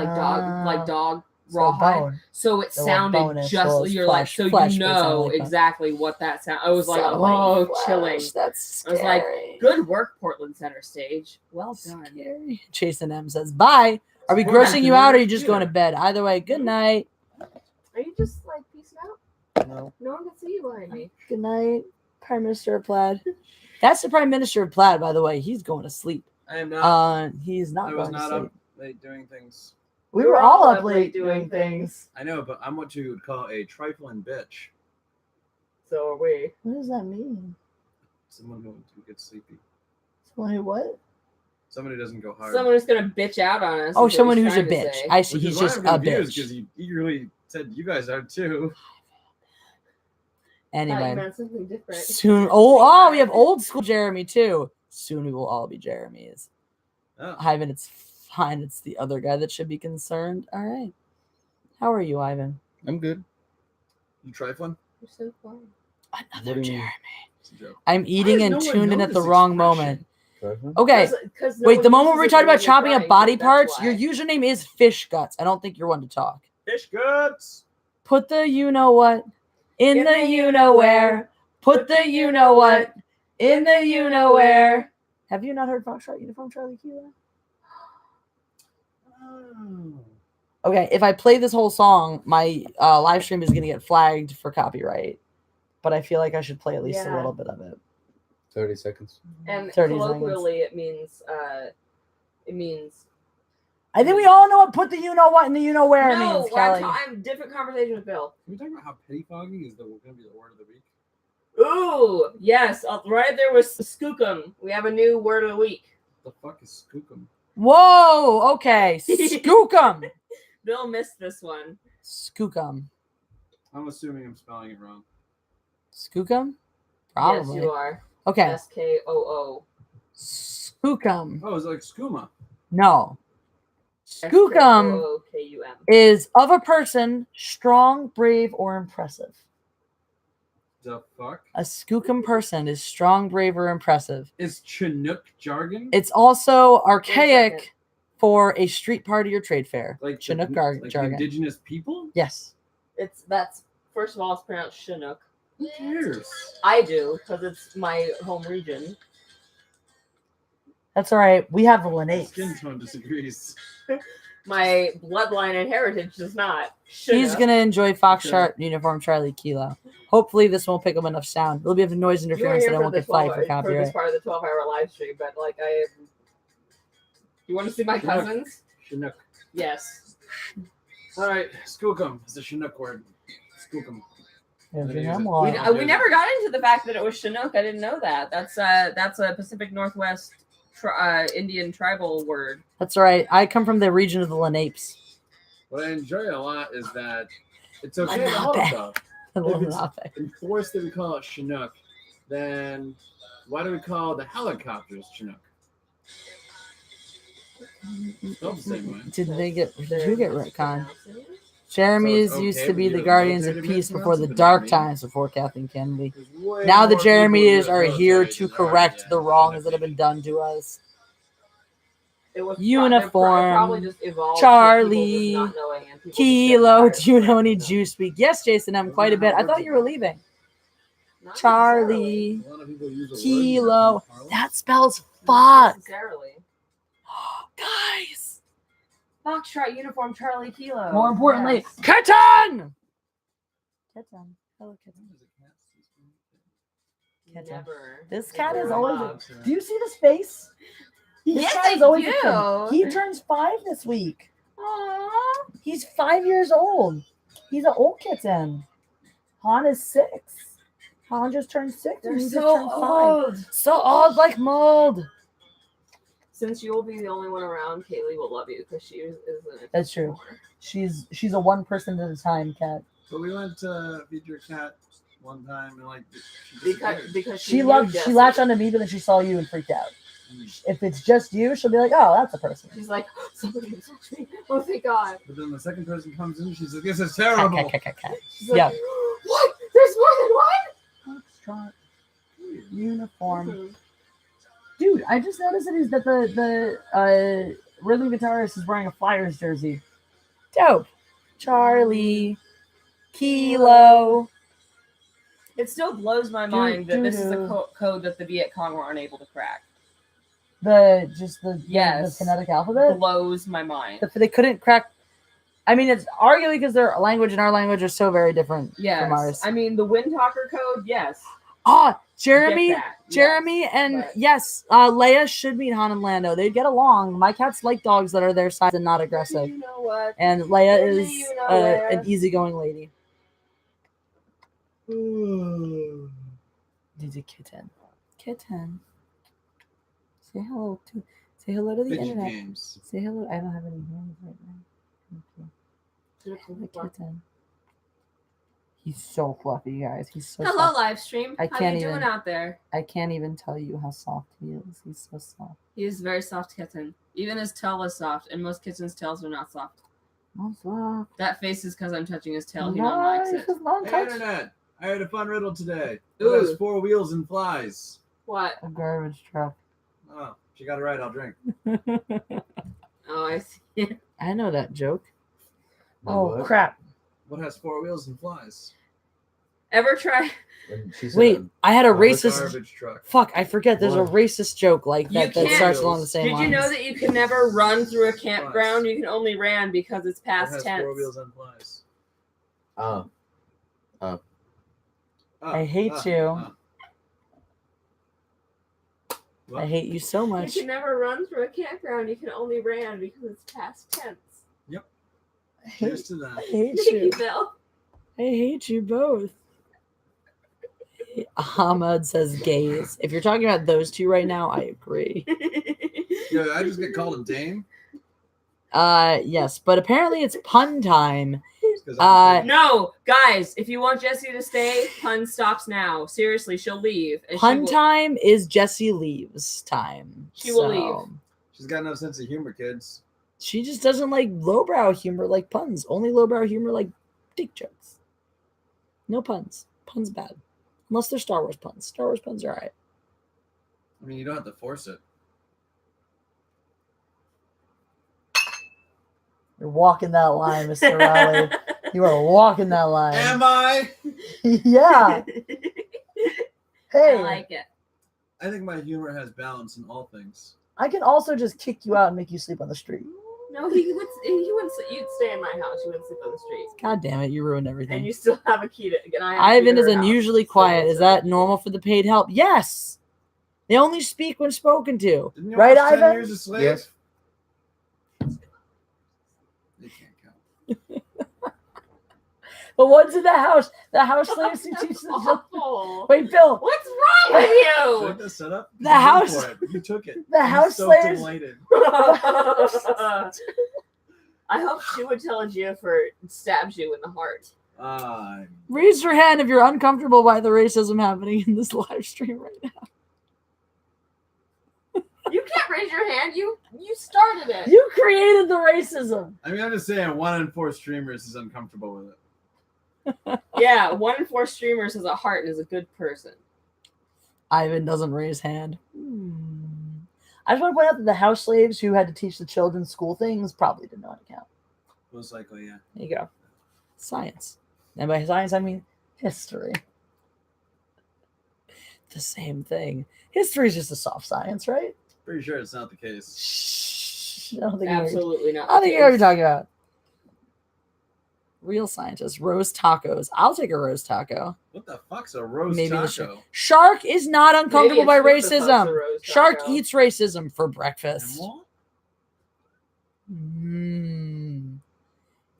dog rawhide, bone. so it So sounded bone is just full you're flesh- like so flesh you would sound know like that. exactly what that sound. I was like, Sound oh, flesh. chilling. That's I was like, scary. good work, Portland Center Stage. Well done. Scary. Jason M says, "Bye. Are we Well, grossing you out, or are you just yeah. going to bed? Either way, good night. Are you just like peacing out? No. No one can see you behind me. Good night, Prime Minister of Plaid." That's the Prime Minister of Plaid, by the way. He's going to sleep. I am not. He's not I was going not to sleep. up late doing things. We were all up late doing things. I know, but I'm what you would call a trifling bitch. So are we. What does that mean? Someone who gets sleepy. Someone who what? Someone who doesn't go hard. Someone who's gonna bitch out on us. Oh, is what someone he's who's a trying to bitch. say. I see. Which He's is why just I'm a confused bitch. because you eagerly said you guys are too. Thought you Anyway, meant something different. soon. Oh, we have old school Jeremy too. Soon we will all be Jeremys. Oh. Ivan, it's fine. It's the other guy that should be concerned. All right. How are you, Ivan? I'm good. You trifling? You're so fun. Another What do you mean? Jeremy. It's a joke. I'm eating does and no one tuned in know at the this wrong expression? moment. Trifling? Okay. Because no Wait, one the moment uses where we it talked when about you're chopping trying up body to, that's parts, why. your username is Fish Guts. I don't think you're one to talk. Fish guts. Put the you know what in the you know where. Put the you know what in the you know where. Have you not heard Foxtrot Uniform Charlie Kilo? Oh. Okay, if I play this whole song, my live stream is going to get flagged for copyright. But I feel like I should play at least a Yeah. little bit of it. 30 seconds. And 30 colloquially, it means I think we all know what put the you know what and the you know where no. means, Kelly. I'm different conversation with Bill. Can we talk about how pettifogging is going to be the word of the week? Ooh, yes, right there was skookum. We have a new word of the week. The fuck is skookum? Whoa, okay. Skookum. Bill missed this one. Skookum. I'm assuming I'm spelling it wrong. Skookum? Probably. Yes, you are. Okay. SKOO. Skookum. Oh, it's like skooma. No. Skookum SKOOKUM. is of a person strong, brave, or impressive. The fuck? A skookum person is strong, brave, or impressive. Is Chinook jargon? It's also second. archaic for a street party or trade fair. like Chinook like jargon. indigenous people? Yes. That's first of all, it's pronounced Chinook. Who cares? I do because it's my home region. That's all right. We have the Skin Lenape. tone disagrees. My bloodline and heritage does not. He's Chinook. going to enjoy Foxtrot Uniform Charlie Kilo. Hopefully this won't pick up enough sound. There'll be enough noise You were interference here that I for won't the get flagged 12 for for this copyright. part of the 12-hour live stream, but like you want to see my Chinook. cousins? Chinook. Yes. All right, skookum. It's a Chinook word. Skookum. Andrew We- Hemlock. We never got into the fact that it was Chinook. I didn't know that. That's a Pacific Northwest Indian tribal word. That's all right. I come from the region of the Lenapes. What I enjoy a lot is that it's I okay to love call it it. stuff. I love it's- Lenape. Enforced that we call it Chinook, then why do we call the helicopters Chinook? Spelled the same way. Did who get retcon? Jeremy's So it's used okay to when be you the have guardians of military peace men before the pronounce it, but dark not me. times before Kathleen Kennedy. There's way Now the more people in Jeremys the are military here to than there are correct in the wrongs that have been done to us. It was Uniform. probably just evolved. Charlie. Not knowing and people just Kilo, getting do you tired of know any correcting them. juice week? Yes, Jason, I'm quite a bit. I thought you were leaving. Not Charlie. A lot of people use the word Kilo. in parlance. That spells Not fuck. necessarily. Guys. Foxtrot uniform Charlie Kilo. More importantly, Yes. Kitten! Kitten. Hello, Kitten. Kitten. Never. This cat is Never always. loved. Do you see this face? This Yes, cat I is always do. a kid. He turns 5 this week. Aww. He's 5 years old. He's an old kitten. Han is 6. Han just turned 6. They're and he just so turned 5. old. So old like mold. Since you will be the only one around, Kaylee will love you because she isn't. That's true. She's a one person at a time cat. But we went to feed your cat one time and like she Because She knew loved. Jesse. She latched onto me, but then she saw you and freaked out. If it's just you, she'll be like, "Oh, that's a person." She's like, somebody can touch me. Oh, thank God. But then the second person comes in, she's like, "This is Cat, terrible." cat, cat, cat, cat. She's like, Yeah. what? There's more than Foxtrot uniform. one? Dude, I just noticed that the rhythm guitarist is wearing a Flyers jersey. Dope. Charlie. Kilo. It still blows my mind that this is a code that the Viet Cong were unable to crack. The Yes. phonetic alphabet. Blows my mind. They couldn't crack. I mean, it's arguably because their language and our language are so very different from Yes. ours. I mean, the Windtalker code, yes. Jeremy, Get that, Jeremy, yes, and but- yes, Leia should meet Han and Lando. They'd get along. My cats like dogs that are their size and not aggressive. You know what? And Leia Only is you know, Leia. an easygoing lady. Did a kitten. Kitten. Say hello to the Video internet. games. Say hello. I don't have any hands right now. Thank you. The kitten. He's so fluffy, guys. He's so Hello, soft. live stream. I How can't you doing even- out there? I can't even tell you how soft he is. He's so soft. He is a very soft kitten. Even his tail is soft, and most kittens' tails are not soft. Oh, soft. That face is because I'm touching his tail. He No, don't likes he's it. just not Hey, touched. internet! I had a fun riddle today. Ooh. It has 4 wheels and flies. What? A garbage truck. Oh, she got it right. I'll drink. Oh, I see. I know that joke. Oh, Oh, crap. What has 4 wheels and flies? Ever try? And she said, Wait, I had a racist. Garbage truck. Fuck, I forget. There's a What? racist joke like You that that can't- starts along the same Did lines. you know that you can never run through a campground? You can only ran because it's What past has tense. 4 wheels and flies? oh, I hate you. I hate you so You much. can never run through a campground. You can only ran because it's past tense. I Cheers hate, to that. I hate Thank you. you, Bill. I hate you both. Ahmad says gays. If you're talking about those two right now, I agree. Yeah, I just get called a dame. Yes, but apparently it's pun time. It's 'cause I'm a No, guys, if you want Jessie to stay, pun stops now. Seriously, she'll leave. And Pun she will- time is Jesse leaves time. She will leave. She's got no sense of humor, kids. She just doesn't like lowbrow humor like puns. Only lowbrow humor like dick jokes. No puns. Puns bad. Unless they're Star Wars puns. Star Wars puns are alright. I mean, you don't have to force it. You're walking that line, Mr. Riley. You are walking that line. Am I? Yeah. Hey, I like it. I think my humor has balance in all things. I can also just kick you out and make you sleep on the street. No, he wouldn't. You'd stay in my house. You wouldn't sleep on the street, God damn it, you ruined and everything. you still have a key to. And I have a key Ivan to is her house. unusually So quiet. it's Is that normal for the paid help? Yes. They only speak when spoken to. Didn't you Right, watch 10 Ivan? Years a Slave? yes. They can't count. But what's in the house? The house slaves who teach them. awful. Wait, Bill. What's wrong with you? Like the setup? The You went house- for it. You took it. The I'm house so slaves- delighted. I hope she would tell Jennifer stabs you in the heart. Raise your hand if you're uncomfortable by the racism happening in this live stream right now. You can't raise your hand. You started it. You created the racism. I mean, I'm just saying, 1 in 4 streamers is uncomfortable with it. Yeah, 1 in 4 streamers has a heart and is a good person. Ivan doesn't raise hand. I just want to point out that the house slaves who had to teach the children school things probably didn't know how to count. Most likely, yeah. There you go. Science. And by science, I mean history. The same thing. History is just a soft science, right? Pretty sure it's not the case. Shh. I don't think Absolutely not. I don't think you know what you're talking about. Real scientists. Roast tacos. I'll take a roast taco. What the fuck's a roast Maybe the taco? Shark is not uncomfortable by Maybe it's what the fuck's a racism. roast Shark taco. eats racism for And breakfast. what?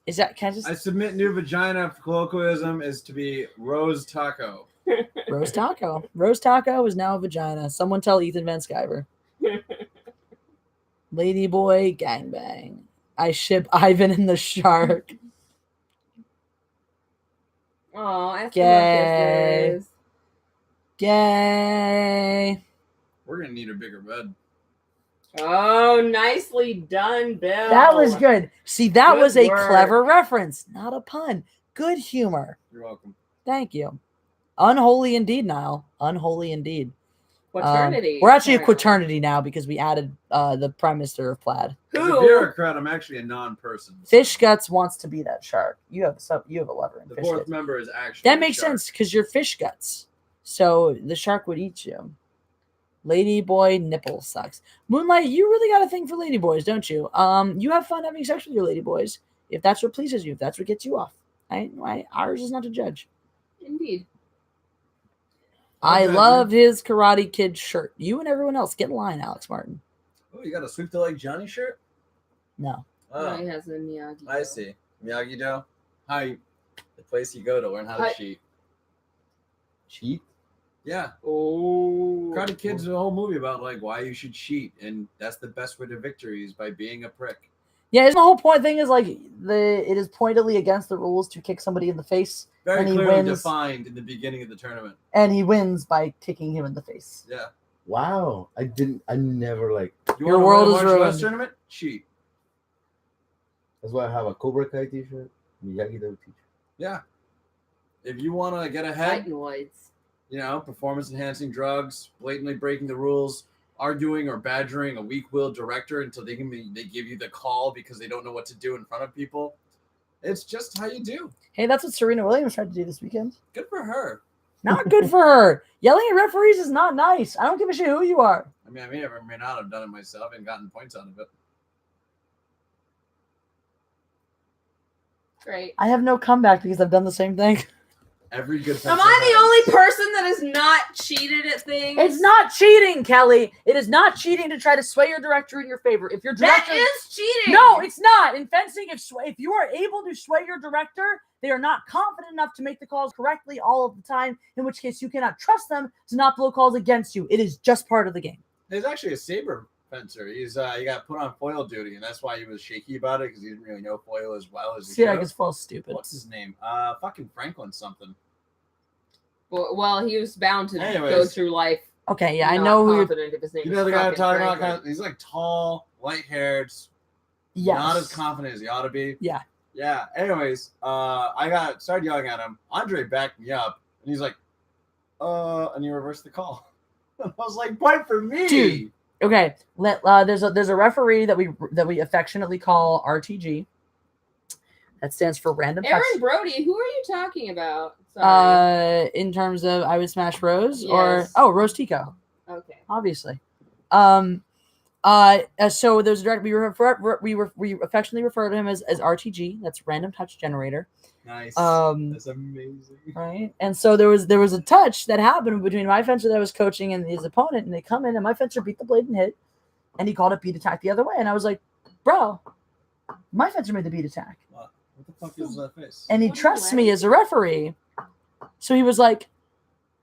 Is that, can I just I submit new vagina colloquialism is to be rose taco. roast taco? Roast taco is now a vagina. Someone tell Ethan Van Sciver. Ladyboy gangbang. I ship Ivan and the shark. Oh, I have Gay. kisses. Gay. We're gonna need a bigger bed. Oh, nicely done, Bill. That was good. See, that Good was a work. clever reference, not a pun. Good humor. You're welcome. Thank you. Unholy indeed, Niall. Unholy indeed. Quaternity. We're actually a apparently. quaternity now because we added the Prime Minister of Plaid. As a Who? bureaucrat, I'm actually a non-person. Fish Guts wants to be that shark. You have a lever in The Fish fourth Guts. member is actually That a makes shark. sense because you're Fish Guts. So the shark would eat you. Ladyboy nipple sucks. Moonlight, you really got a thing for ladyboys, don't you? You have fun having sex with your ladyboys. If that's what pleases you, if that's what gets you off. Ours is not to judge. Indeed. I Okay, love his Karate Kid shirt. You and everyone else, get in line, Alex Martin. Oh, you got a sweep the leg Johnny shirt? No. Oh, He has a Miyagi. I see. Miyagi-Do. The place you go to learn how to Hi. cheat. Cheat? Yeah. Oh. Karate Kid's a whole movie about like why you should cheat, and that's the best way to victory is by being a prick. Yeah, the whole point thing is like it is pointedly against the rules to kick somebody in the face, Very and he clearly wins, defined in the beginning of the tournament. and he wins by kicking him in the face. Yeah. Wow. I never like. You Your wanna world win a is martial arts ruined. tournament? Cheat. That's why I have a Cobra Kai t-shirt. Miyagi-Do t-shirt. Yeah. If you want to get ahead, Titanoids. performance enhancing drugs, blatantly breaking the rules, arguing or badgering a weak-willed director until they give you the call because they don't know what to do in front of people. It's just how you do. Hey, that's what Serena Williams tried to do this weekend. Good for her. Not good for her. Yelling at referees is not nice. I don't give a shit who you are. I mean, I may or may not have done it myself and gotten points out of it. Great. I have no comeback because I've done the same thing. Every good Am fencer I the has. only person that has not cheated at things? It's not cheating, Kelly. It is not cheating to try to sway your director in your favor. If your That director is cheating. No, it's not. In fencing, if you are able to sway your director, they are not confident enough to make the calls correctly all of the time, in which case you cannot trust them to not blow calls against you. It is just part of the game. There's actually a saber fencer. He got put on foil duty, and that's why he was shaky about it because he didn't really know foil as well as he See, I should. guess full stupid. What's his name? Fucking Franklin something. Well, he was bound to Anyways. go through life. Okay, yeah, I not know who you're. confident if his name You is know the guy I'm fucking talking Franklin. about? He's like tall, light-haired, Yes. not as confident as he ought to be. Yeah. Yeah. Anyways, I started yelling at him. Andre backed me up, and he's like, and he reversed the call. I was like, point for me. Dude. Okay, there's a referee that we affectionately call RTG. That stands for random touch. Aaron Brody, who are you talking about? Sorry. In terms of I would smash Rose Yes. Rose Tico, Okay. obviously. So there's a direct we affectionately refer to him as RTG. That's random touch generator. Nice. Um, That's amazing. Right. And so there was a touch that happened between my fencer that I was coaching and his opponent, and they come in and my fencer beat the blade and hit, and he called it beat attack the other way, and I was like, bro, my fencer made the beat attack, What the fuck is that face? and he What a trusts me way. as a referee, so he was like,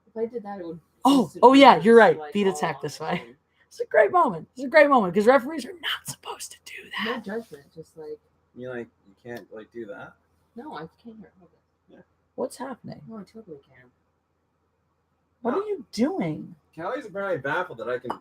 If I did that, it would. oh yeah, you're right, Like, beat all attack on this the way. screen. It's a great moment. It's a great moment because referees are not supposed to do No that. judgment, just like You can't do that. no, I can't hear. Hold it. What's happening? No, I totally can. What are you doing? Callie's apparently baffled that I can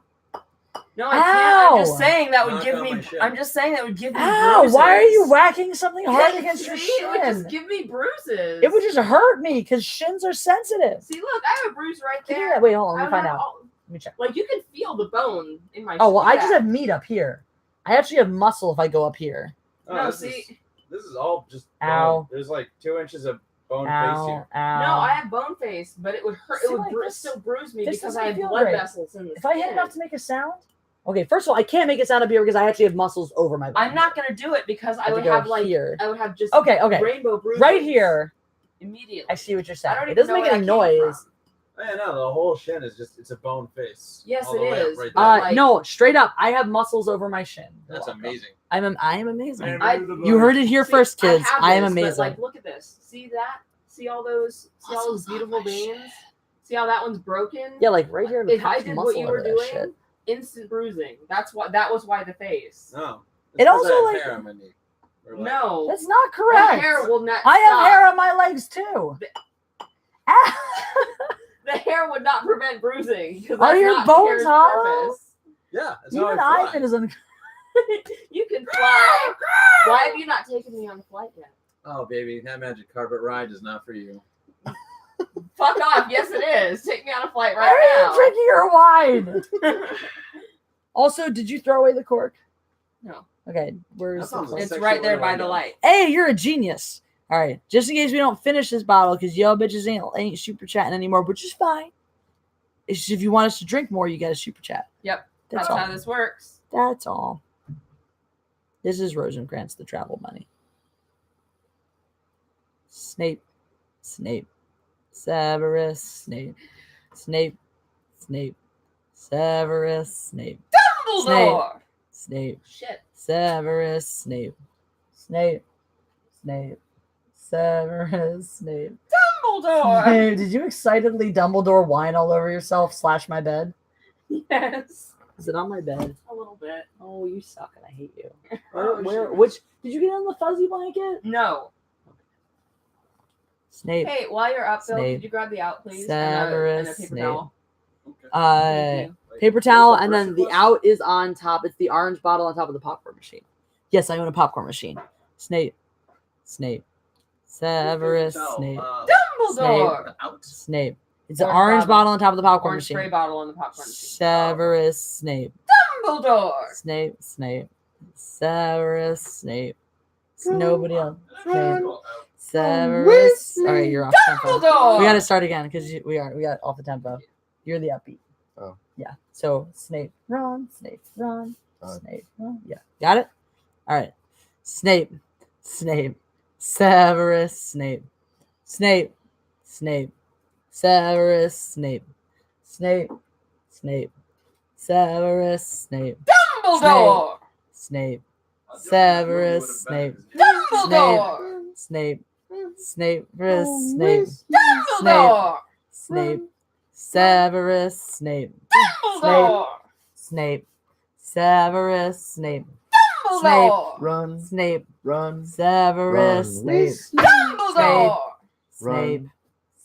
No, I can't. I'm just Ow! saying that would Knock give on me. my shin. I'm just saying that would give me Ow! bruises. Why are you whacking something hard Yeah, against your see? It would shin? just give me bruises. It would just hurt me because shins are sensitive. See, look, I have a bruise right Give me there. that. Wait, hold on. I Let me find have out. all- Let me check. Like you can feel the bone in my. Oh well, I just yeah. have meat up here. I actually have muscle if I go up here. Oh, No, this see. this is all just Ow. bone. There's like 2 inches of bone face Ow! here. Ow! No, I have bone face, but it would hurt. See, It would like this- still bruise me this because doesn't I have feel blood great. vessels in the If I hit skin. enough to make a sound. Okay, first of all, I can't make it sound up here because I actually have muscles over my body. I'm not gonna do it because I have to would go have like here. I would have just Okay. rainbow bruises Right here, immediately. I see what you're I saying. don't It even doesn't know make where any that came noise. from. Yeah, no, the whole shin is just—it's a bone face. Yes, all it the way up is, right but, there. like- No, straight up, I have muscles over my shin. You're That's welcome. amazing. I am amazing. You You heard it here See, first, kids. have I am this, but, amazing. like, look at this. See that? See all those? See all those Muscles on beautiful my shin. veins? See how that one's broken? Yeah, like right here. If I top did muscle what you were over that doing, shit. instant bruising. That was why the face. No. It also, I have like- hair on my knee. Or, like- No, That's not the correct. hair will not. I have stop. hair on my legs too. Ah! The hair would not prevent bruising. 'cause Are that's your not the bones hair's hollow? purpose. Yeah, that's how Even I Ivan fly. is un- You can fly. Why have you not taken me on a flight yet? Oh, baby, that magic carpet ride is not for you. Fuck off. Yes, it is. Take me on a flight Why are right you drinking your wine? Also, did you throw away the cork? No. Okay, where's That the sounds cork? It's sexual right there by the innuendo. light. Hey, you're a genius. All right, just in case we don't finish this bottle, because y'all bitches ain't super chatting anymore, which is fine. It's just if you want us to drink more, you got to super chat. Yep. That's That's all. how this works. That's all. This is Rosencrantz, the travel bunny. Snape, Snape, Severus, Snape, Snape, Snape, Severus, Snape, Dumbledore. Snape, Shit. Severus, Snape, Snape, Snape, Severus, Snape. Dumbledore. Hey, did you excitedly Dumbledore whine all over yourself / my bed? Yes. Is it on my bed? A little bit. Oh, you suck and I hate you. Oh, Where? shit. Which? Did you get on the fuzzy blanket? No. Snape. Hey, while you're up, Bill, Snape. could you grab the out, please? Severus and a paper Snape. towel. Okay. Thank you. Like, Paper what towel, was the and first then the request? out is on top. It's the orange bottle on top of the popcorn machine. Yes, I own a popcorn machine. Snape, Snape, Severus, Tell, Snape, Dumbledore. Out. Snape. It's an Orange orange bottle. bottle on top of the popcorn Orange spray machine. bottle on the popcorn machine. Severus, Snape, Dumbledore. Snape, Snape, Severus, Snape. Nobody else. Snape, Severus. All right, you're off tempo. Dumbledore. We got to start again because we got off the tempo. You're the upbeat. Oh. Yeah. So Snape, run, Snape, run, Oh. Snape, run. Yeah. Got it? All right. Snape, Snape, Severus, Snape, Snape, Snape, Severus, Snape, Snape, Snape, Severus, Snape, Dumbledore. Snape, Severus, Snape, Dumbledore. Snape, Snape, Snape, Dumbledore. Snape, Severus, Snape, Dumbledore. Snape, Severus, Snape, Dumbledore. Run, Snape, run, Severus, run. Snape, Dumbledore. Snape, Run.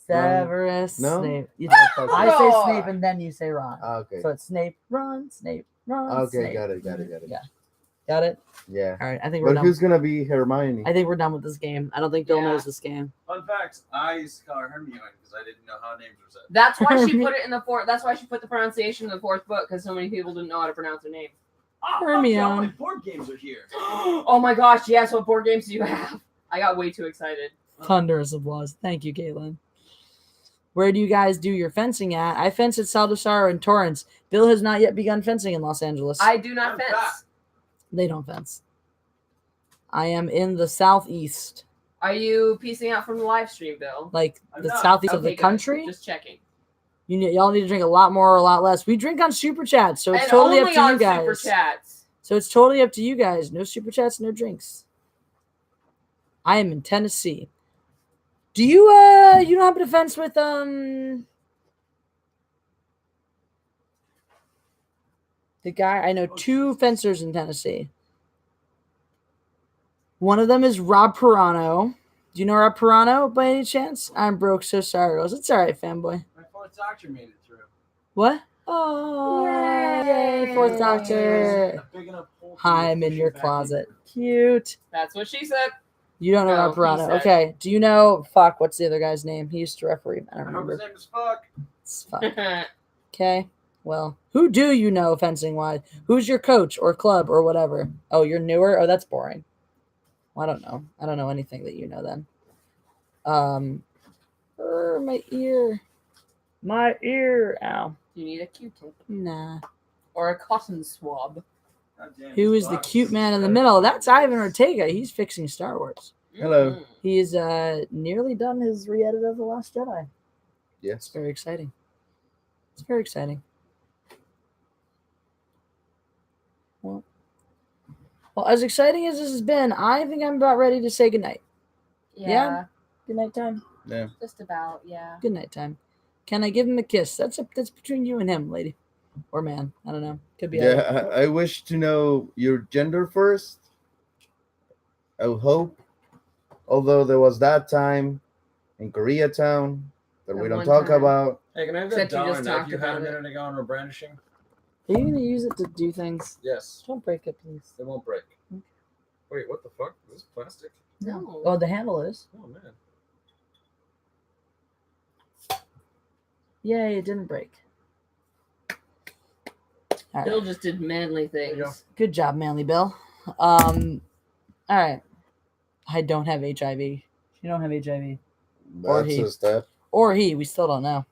Severus, No? Snape. Dumbledore. I say Snape and then you say Ron. Okay. So it's Snape, run, Snape, run. Okay, Snape. got it. Yeah. Got it? Yeah. All right. I think we're But done. who's gonna be Hermione? I think we're done with this game. I don't think Bill Yeah. knows this game. Fun fact: I used to call her Hermione because I didn't know how names were said. That's why she put it in the fourth. That's why she put the pronunciation in the fourth book because so many people didn't know how to pronounce her name. Hermione. My board games are here. Oh my gosh! Yes. What board games do you have? I got way too excited. Thunderous applause. Thank you, Caitlin. Where do you guys do your fencing at? I fence at Saldusar and Torrance. Bill has not yet begun fencing in Los Angeles. I do not I'm fence. back. They don't fence. I am in the southeast, Are you piecing out from the live stream, Bill? like I'm the not. southeast of Okay, the good. country. Just checking. Y'all need to drink a lot more or a lot less. We drink on super chats, so it's And totally up only to on you guys. super chats. So it's totally up to you guys. No super chats, no drinks. I am in Tennessee. Do you you don't happen to fence with the guy? I know two fencers in Tennessee. One of them is Rob Pirano. Do you know Rob Pirano by any chance? I'm broke, so sorry, Rose. It's all right, fanboy. My fourth doctor made it through. What? Oh, yay, Fourth Doctor. A big enough hole for Hi, you to I'm in push your it back cnosclet. into. Cute. That's what she said. You don't know No, about Piranha. he said. Okay. Do you know? Fuck. What's the other guy's name? He used to referee. I don't I hope his remember. name is Fuck. It's fuck. Okay. Well, who do you know fencing wise? Who's your coach or club or whatever? Oh, you're newer? Oh, that's boring. Well, I don't know. I don't know anything that you know then. My ear. My ear. Ow. You need a Q-tip Nah. or a cotton swab. God damn, Who this is the box cute is man in the better middle? than That's it is. Ivan Ortega. He's fixing Star Wars. Hello. Mhm. He's nearly done his re-edit of The Last Jedi. It's Yes. very exciting. It's very exciting. Well, as exciting as this has been, I think I'm about ready to say goodnight. Yeah. Good night time. Yeah. Just about, yeah. Good night time. Can I give him a kiss? That's between you and him, lady. Or man. I don't know. Could be Yeah. either. I wish to know your gender first. I would hope. Although there was that time in Koreatown that we That don't one talk time. about. Hey, can I have that Except you dollar just knife talked you had a about it. minute ago and we're brandishing? Are you going to use it to do things? Yes. Don't break it, please. It won't break. Wait, what the fuck? Is this plastic? No. Oh, the handle is. Oh, man. Yay, it didn't break. All Bill right. just did manly you go. things. Good job, Manly Bill. All right. I don't have HIV. You don't have HIV. Or That's he. a step. Or he. We still don't know.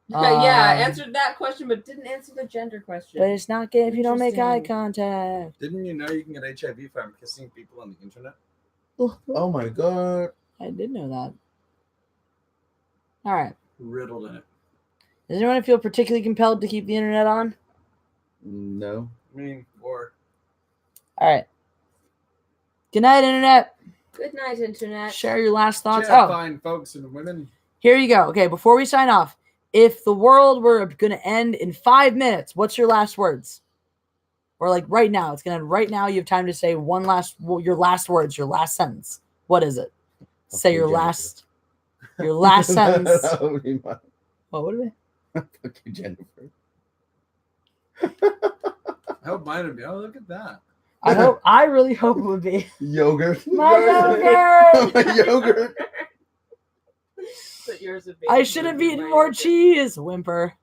Yeah, I Um, answered that question, but didn't answer the gender question. But it's not gay if you don't make eye Interesting. contact. Didn't you know you can get HIV from kissing people on the internet? Oh my god. I did know that. All right. Riddled in it. Does anyone feel particularly compelled to keep the internet on? No. I mean, or All right. Good night, internet. Good night, internet. Share your last thoughts. yeah, Oh, fine folks and women. here you go. Okay, before we sign off, if the world were going to end in 5 minutes, what's your last words? Or like right now, it's going to end right now. You have time to say your last words, your last sentence. What is it? Say Okay, your Jennifer. last sentence. That would be mine. What would it be? Fuck you, Jennifer. I hope mine would be. Oh, look at that. I really hope it would be Yogurt. my yogurt. My yogurt. But yours would be. I should have eaten more cheese. Whimper.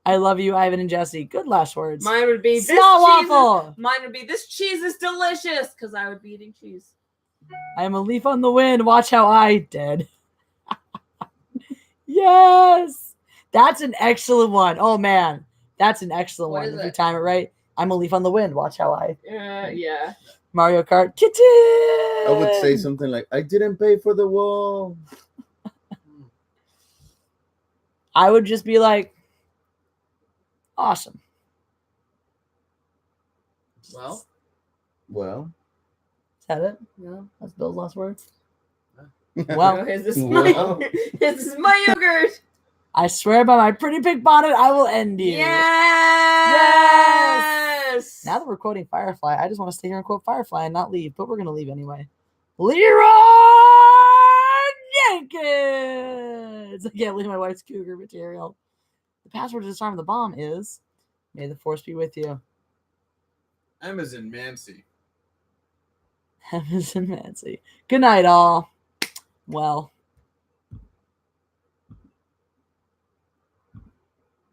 I love you, Ivan and Jesse. Good last words. Mine would be this Small cheese. waffle. Mine would be this cheese is delicious because I would be eating cheese. I am a leaf on the wind. Watch how I did. Yes. That's an excellent one. Oh, man. That's an excellent What one. is If you it? time it right. I'm a leaf on the wind. Watch how I. Yeah. Mario Kart. Kitten. I would say something like, I didn't pay for the wall. I would just be like, awesome. Well, Well. Is that it? No. That's Bill's last words. Well. This is Well. my this is my yogurt. I swear by my pretty pink bonnet, I will end you. Yes. Now that we're quoting Firefly, I just want to stay here and quote Firefly and not leave, but we're going to leave anyway. Leroy Jenkins! I can't believe my wife's cougar material. The password to disarm the bomb is, may the force be with you. Amazon Mancy. Amazon Mancy. Good night, all. Well.